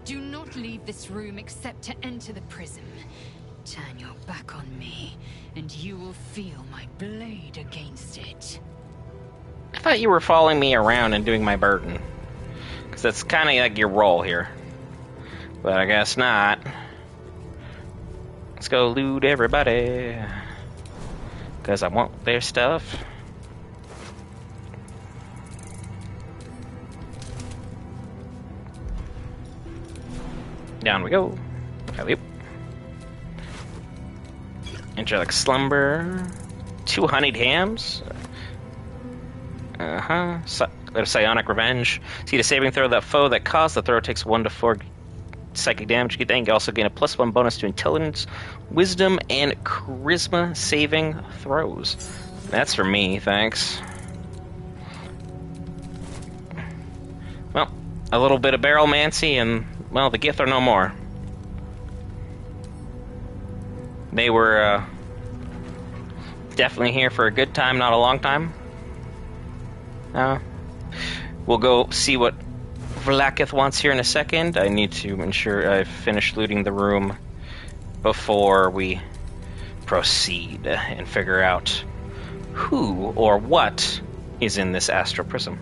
Do not leave this room except to enter the prism. Turn your back on me, and you will feel my blade against it. I thought you were following me around and doing my burden. Because that's kind of like your role here. But I guess not. Let's go loot everybody. Because I want their stuff. Down we go. Alley-oop. Angelic Slumber. 2 honeyed hams. Psionic Revenge. See the saving throw of that foe that caused the throw takes 1 to 4 psychic damage. You can also gain a +1 bonus to intelligence, wisdom, and charisma saving throws. That's for me, thanks. Well, a little bit of Barrelmancy and, well, the Gith are no more. They were definitely here for a good time, not a long time. We'll go see what Vlaakith wants here in a second. I need to ensure I've finished looting the room before we proceed and figure out who or what is in this astral prism.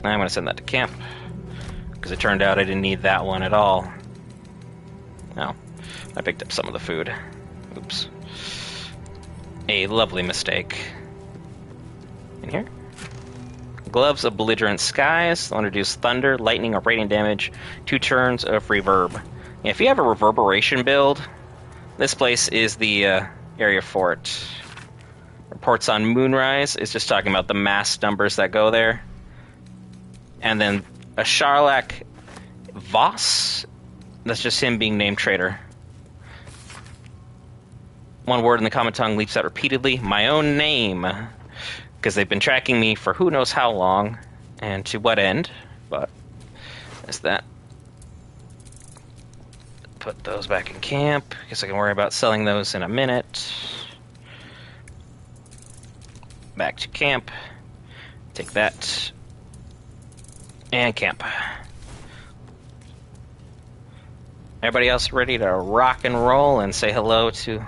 I'm going to send that to camp, because it turned out I didn't need that one at all. No, I picked up some of the food. Oops. A lovely mistake. In here? Gloves of Belligerent Skies. They'll introduce thunder, lightning, or radiant damage. 2 turns of reverb. Yeah, if you have a reverberation build, this place is the area for it. Reports on Moonrise is just talking about the mass numbers that go there. And then a Sharlak Voss, that's just him being named traitor. One word in the common tongue leaps out repeatedly. My own name. Because they've been tracking me for who knows how long, and to what end, but that's that. Put those back in camp. Guess I can worry about selling those in a minute. Back to camp. Take that. And camp. Everybody else ready to rock and roll and say hello to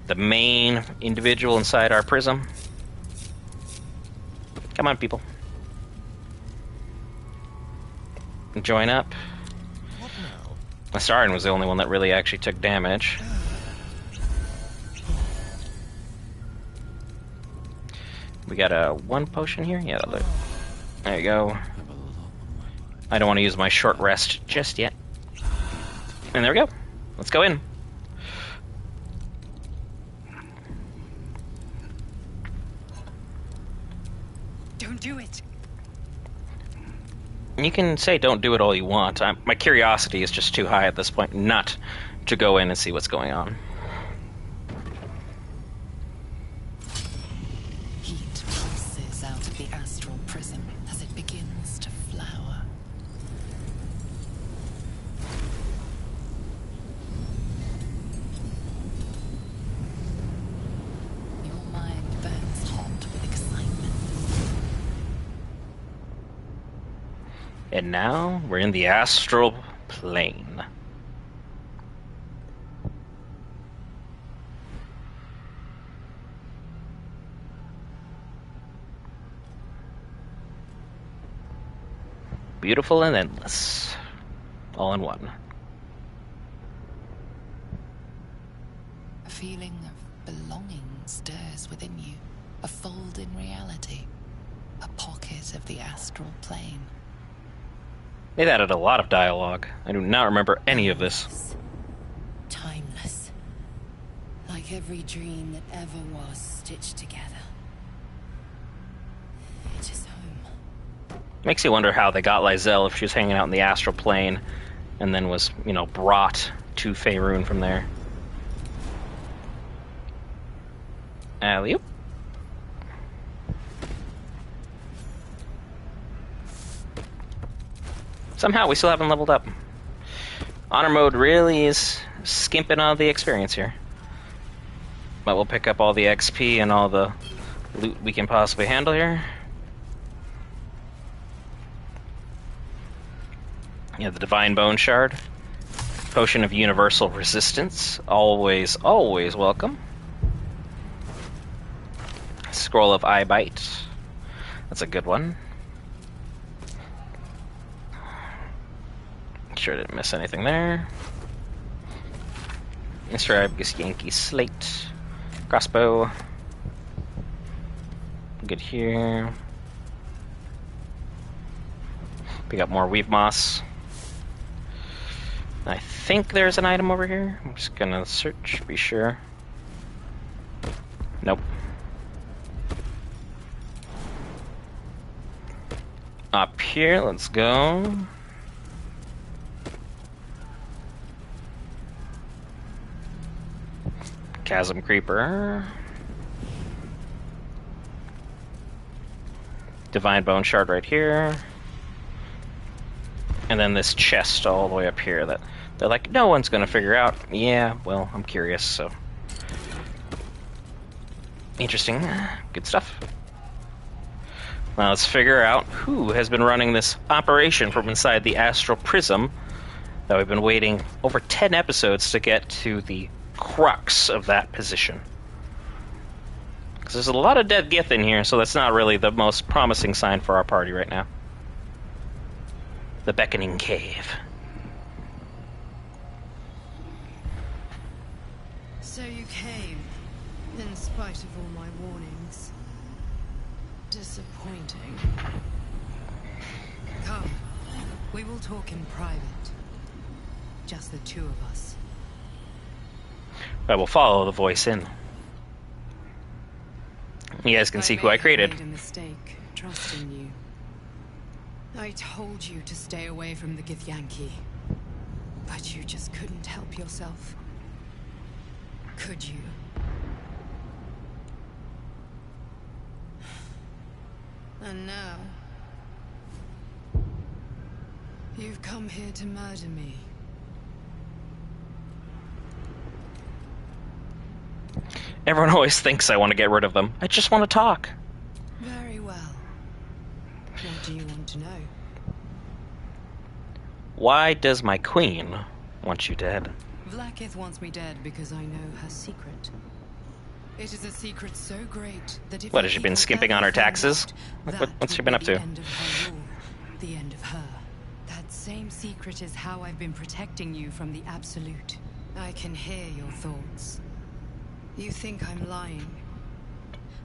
the main individual inside our prism? Come on, people. Join up. Astarion was the only one that really actually took damage. We got a 1 potion here? Yeah, that'll do. There you go. I don't want to use my short rest just yet. And there we go. Let's go in. Don't do it. You can say don't do it all you want. My curiosity is just too high at this point not to go in and see what's going on. Heat pulses out of the astral prism as it begins to flower. Your mind burns hot with excitement. And now we're in the astral plane. Beautiful and endless. All in one. A feeling of belonging stirs within you. A fold in reality. A pocket of the astral plane. They've added a lot of dialogue. I do not remember any of this. Timeless. Like every dream that ever was stitched together. It is home. Makes you wonder how they got Lysel if she was hanging out in the astral plane and then was, brought to Faerun from there. Alley-oop. Somehow we still haven't leveled up. Honor mode really is skimping on the experience here. But we'll pick up all the XP and all the loot we can possibly handle here. Yeah, the Divine Bone Shard. Potion of Universal Resistance. Always, always welcome. Scroll of Eye Bite. That's a good one. Sure didn't miss anything there. Mr. Ibis Yankee Slate. Crossbow. Good here. Pick up more Weave Moss. I think there's an item over here. I'm just gonna search, be sure. Nope. Up here, let's go. Chasm Creeper. Divine Bone Shard right here. And then this chest all the way up here that they're like, no one's gonna figure out. Yeah, well, I'm curious, so. Interesting. Good stuff. Now let's figure out who has been running this operation from inside the astral prism that we've been waiting over 10 episodes to get to the crux of that position. Because there's a lot of dead Gith in here, so that's not really the most promising sign for our party right now. The Beckoning Cave. So you came, in spite of all my warnings. Disappointing. Come, we will talk in private. Just the two of us. I will follow the voice in. You guys can see who I created. I made a mistake trusting you. I told you to stay away from the Githyanki, but you just couldn't help yourself. Could you? And now, you've come here to murder me. Everyone always thinks I want to get rid of them. I just want to talk. Very well. What do you want to know? Why does my queen want you dead? Vlaakith wants me dead because I know her secret. It is a secret so great that if What, has she been skimping on her taxes? What's she been up to? The end of her rule, the end of her. That same secret is how I've been protecting you from the Absolute. I can hear your thoughts. You think I'm lying.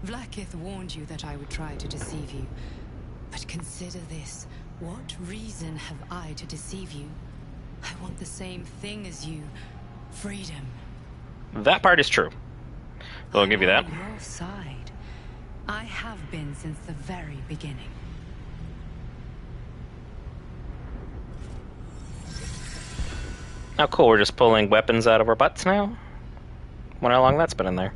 Vlaakith warned you that I would try to deceive you. But consider this. What reason have I to deceive you? I want the same thing as you. Freedom. That part is true. I'll give you that. On your side. I have been since the very beginning. Oh, cool. We're just pulling weapons out of our butts now? Wonder how long that's been in there.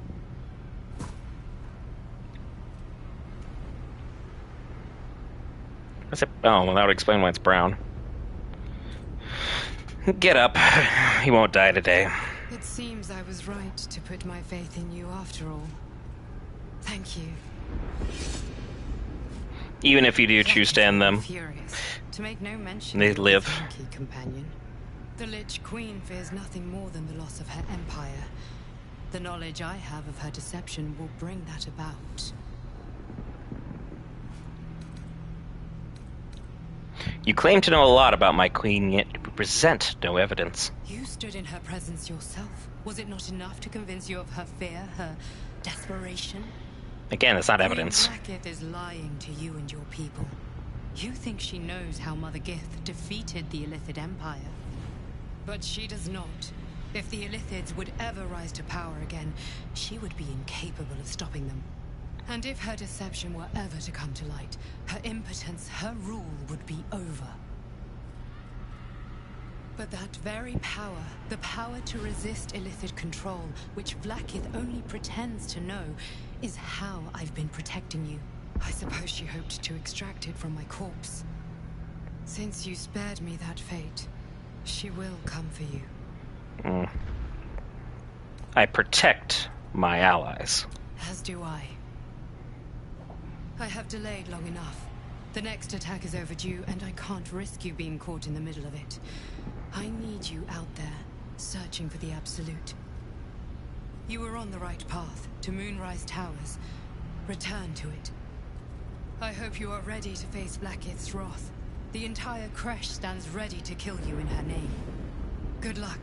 What's it? Oh, well, that would explain why it's brown. Get up. He won't die today. It seems I was right to put my faith in you after all. Thank you. Even if you do choose to end them, Furious, to make no mention they of your live. funky companion. The Lich Queen fears nothing more than the loss of her empire. The knowledge I have of her deception will bring that about. You claim to know a lot about my queen, yet you present no evidence. You stood in her presence yourself. Was it not enough to convince you of her fear, her desperation? Again, it's not evidence. Queen Blackith is lying to you and your people. You think she knows how Mother Gith defeated the Illithid Empire. But she does not. If the Illithids would ever rise to power again, she would be incapable of stopping them. And if her deception were ever to come to light, her impotence, her rule would be over. But that very power, the power to resist Illithid control, which Blackith only pretends to know, is how I've been protecting you. I suppose she hoped to extract it from my corpse. Since you spared me that fate, she will come for you. I protect my allies. As do I. I have delayed long enough. The next attack is overdue, and I can't risk you being caught in the middle of it. I need you out there, searching for the Absolute. You were on the right path, to Moonrise Towers. Return to it. I hope you are ready to face Blackith's wrath. The entire Creche stands ready to kill you in her name. Good luck.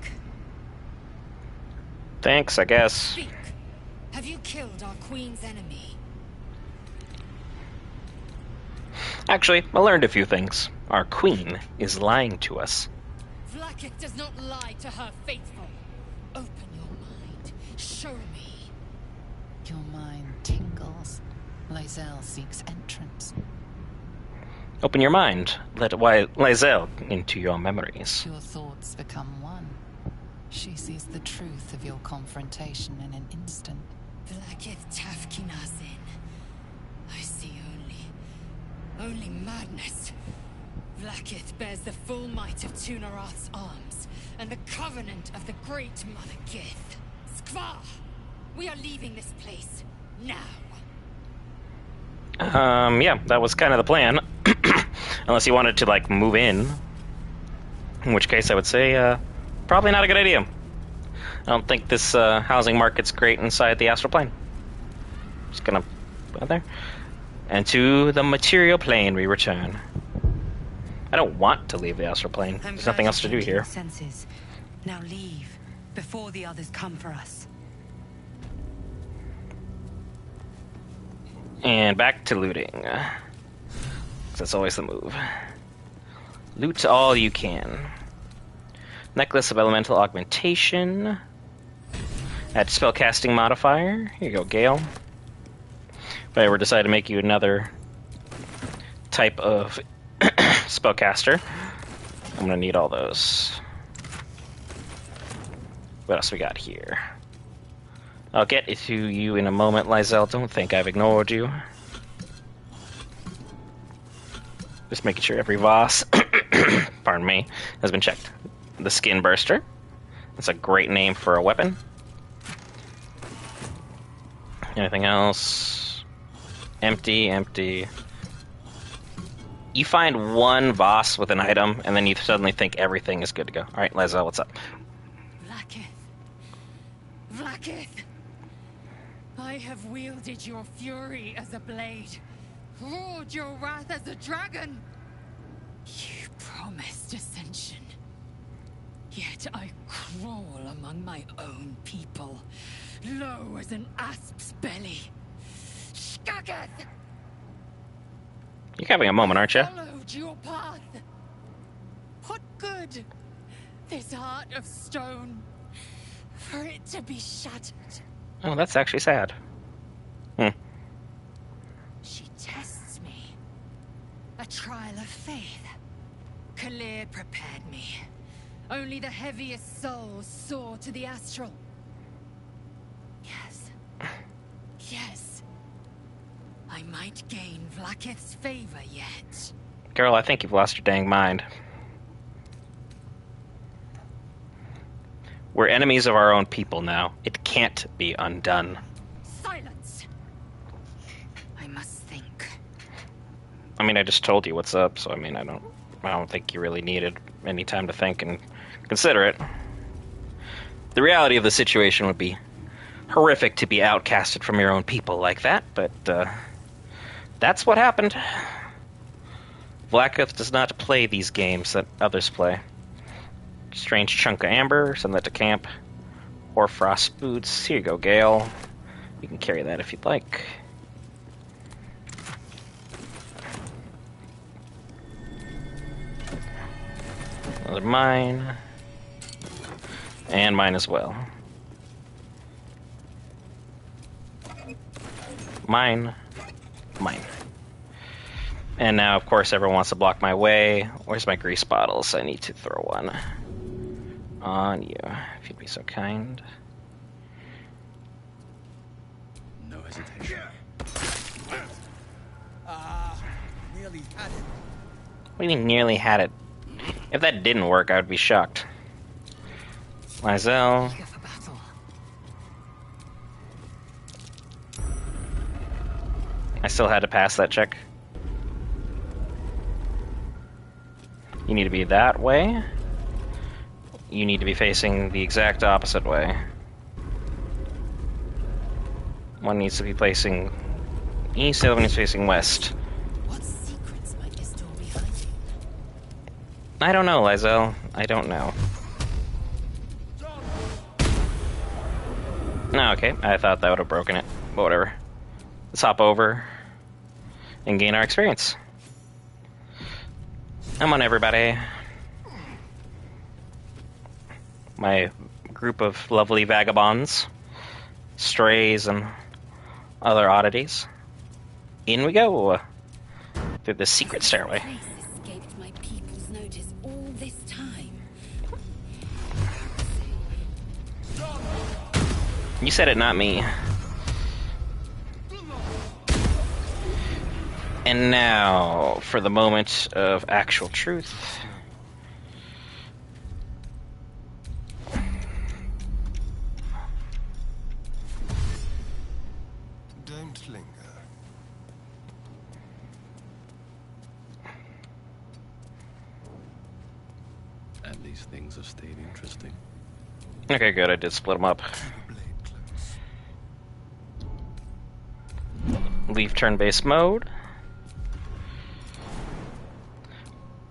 Thanks, I guess. Speak. Have you killed our queen's enemy? Actually, I learned a few things. Our queen is lying to us. Blackith does not lie to her faithful. Open your mind. Show me. Your mind tingles. Lysel seeks entrance. Open your mind. Let Lysel into your memories. Your thoughts become one. She sees the truth of your confrontation in an instant. Blackith Tafkinazin. I see only madness. Blackith bears the full might of Tunarath's arms, and the covenant of the great Mother Gith. Skvar! We are leaving this place, now. Yeah, that was kind of the plan. Unless you wanted to, like, move in. In which case I would say, probably not a good idea. I don't think this housing market's great inside the astral plane. Just gonna put it there. And to the material plane we return. I don't want to leave the astral plane. There's nothing else to do here. Senses. Now leave, before the others come for us. And back to looting. That's always the move. Loot all you can. Necklace of Elemental Augmentation. Add spellcasting modifier. Here you go, Gale. If I ever decide to make you another type of spellcaster, I'm gonna need all those. What else we got here? I'll get to you in a moment, Lysel. Don't think I've ignored you. Just making sure every Voss, pardon me, has been checked. The Skin Burster. That's a great name for a weapon. Anything else? Empty, empty. You find one Voss with an item, and then you suddenly think everything is good to go. Alright, Lysel, what's up? Blackith! I have wielded your fury as a blade, roared your wrath as a dragon. You promised ascension. Yet I crawl among my own people, low as an asp's belly. Skageth! You're having a moment, aren't you? Followed your path. What good? This heart of stone, for it to be shattered. Oh, that's actually sad. trial of faith. Kalir prepared me. Only the heaviest souls soar to the astral. Yes. Yes. I might gain Vlaakith's favor yet. Girl, I think you've lost your dang mind. We're enemies of our own people now. It can't be undone. Silence! I must think. I mean, I just told you what's up, so I mean, I don't think you really needed any time to think and consider it. The reality of the situation would be horrific to be outcasted from your own people like that, but that's what happened. Vlaakith does not play these games that others play. Strange chunk of amber, send that to camp. Hoarfrost boots, here you go, Gale. You can carry that if you'd like. Another mine. And mine as well. Mine. Mine. And now, of course, everyone wants to block my way. Where's my grease bottles? I need to throw one on you, if you'd be so kind. No hesitation. Nearly had it. What do you mean, nearly had it? If that didn't work, I would be shocked. Lysel. I still had to pass that check. You need to be that way. You need to be facing the exact opposite way. One needs to be facing east, the other one is facing west. What secrets might this door be hiding? I don't know, Lysel. I don't know. No, okay. I thought that would have broken it. But whatever. Let's hop over and gain our experience. Come on, everybody. My group of lovely vagabonds, strays, and other oddities. In we go through the secret stairway. Place escaped my people's notice all this time. You said it, not me. And now, for the moment of actual truth. Don't linger. At least things have stayed interesting. Okay, good. I did split them up. Leave turn-based mode.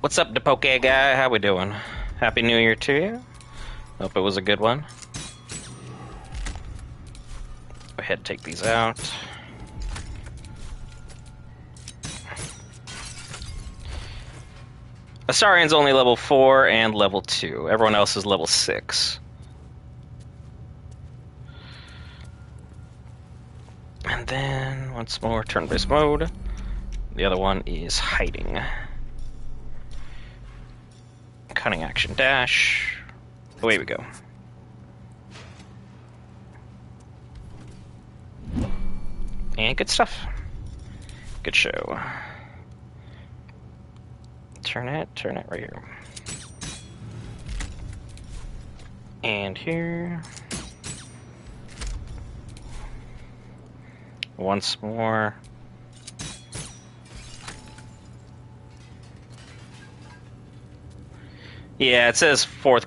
What's up, Depoke guy? How we doing? Happy New Year to you. Hope it was a good one. Go ahead and take these out. Astarian's only level 4 and level 2. Everyone else is level 6. And then, once more, turn-based mode. The other one is hiding. Cunning action dash. Away we go. And good stuff. Good show. Turn it right here. And here. Once more. Yeah, it says 4th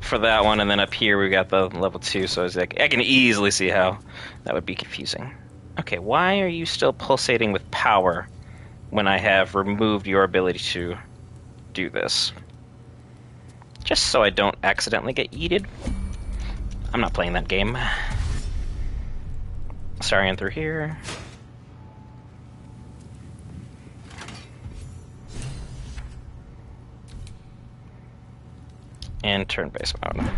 for that one, and then up here we got the level 2, so it's like I can easily see how that would be confusing. Okay, why are you still pulsating with power when I have removed your ability to do this? Just so I don't accidentally get yeeted. I'm not playing that game. Astarian through here. And turn-based mode.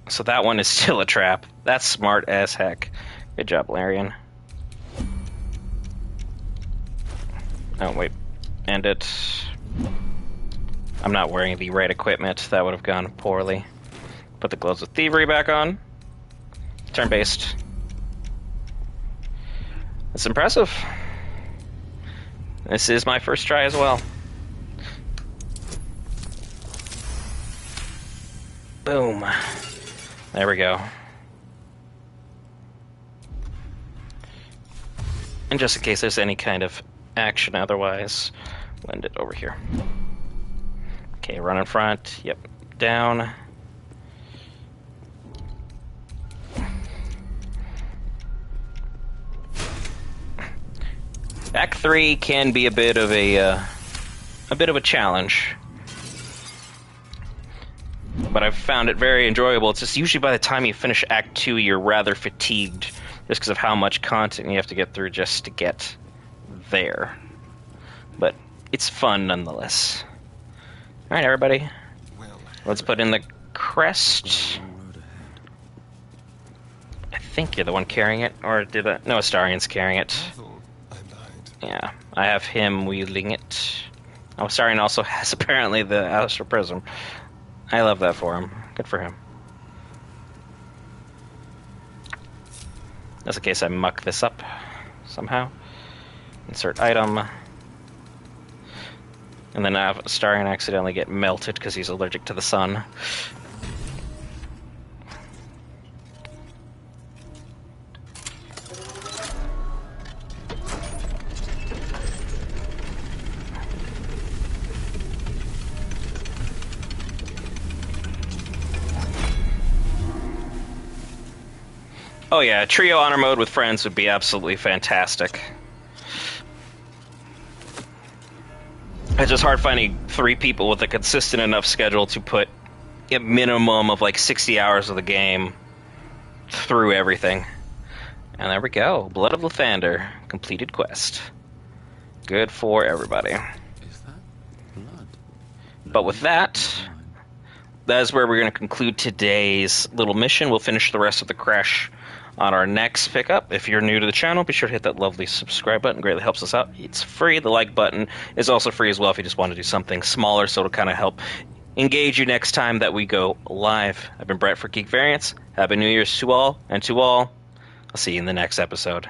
So that one is still a trap. That's smart as heck. Good job, Larian. Oh, wait. End it. I'm not wearing the right equipment. That would have gone poorly. Put the gloves of thievery back on. Turn-based. That's impressive. This is my first try as well. Boom. There we go. And just in case there's any kind of action otherwise, lend it over here. Okay, run in front. Yep. Down. Act 3 can be a bit of a challenge, but I've found it very enjoyable. It's just usually by the time you finish Act 2, you're rather fatigued, just because of how much content you have to get through just to get there. But it's fun nonetheless. All right, everybody, let's put in the crest. I think you're the one carrying it, or did I? No, Astarion's carrying it. Yeah, I have him wielding it. Oh, Astarion also has apparently the Astral Prism. I love that for him. Good for him. Just in case I muck this up somehow. Insert item. And then I have Astarion accidentally get melted because he's allergic to the sun. Oh yeah, trio honor mode with friends would be absolutely fantastic. It's just hard finding 3 people with a consistent enough schedule to put a minimum of like 60 hours of the game through everything. And there we go, Blood of Lathander, completed quest. Good for everybody. Is that blood? But with that is where we're going to conclude today's little mission. We'll finish the rest of the Creche on our next pickup. If you're new to the channel, be sure to hit that lovely subscribe button. It greatly helps us out. It's free. The like button is also free as well if you just want to do something smaller, so it'll kind of help engage you next time that we go live. I've been Brett for Geek Variants. Happy New Year's to all, and to all, I'll see you in the next episode.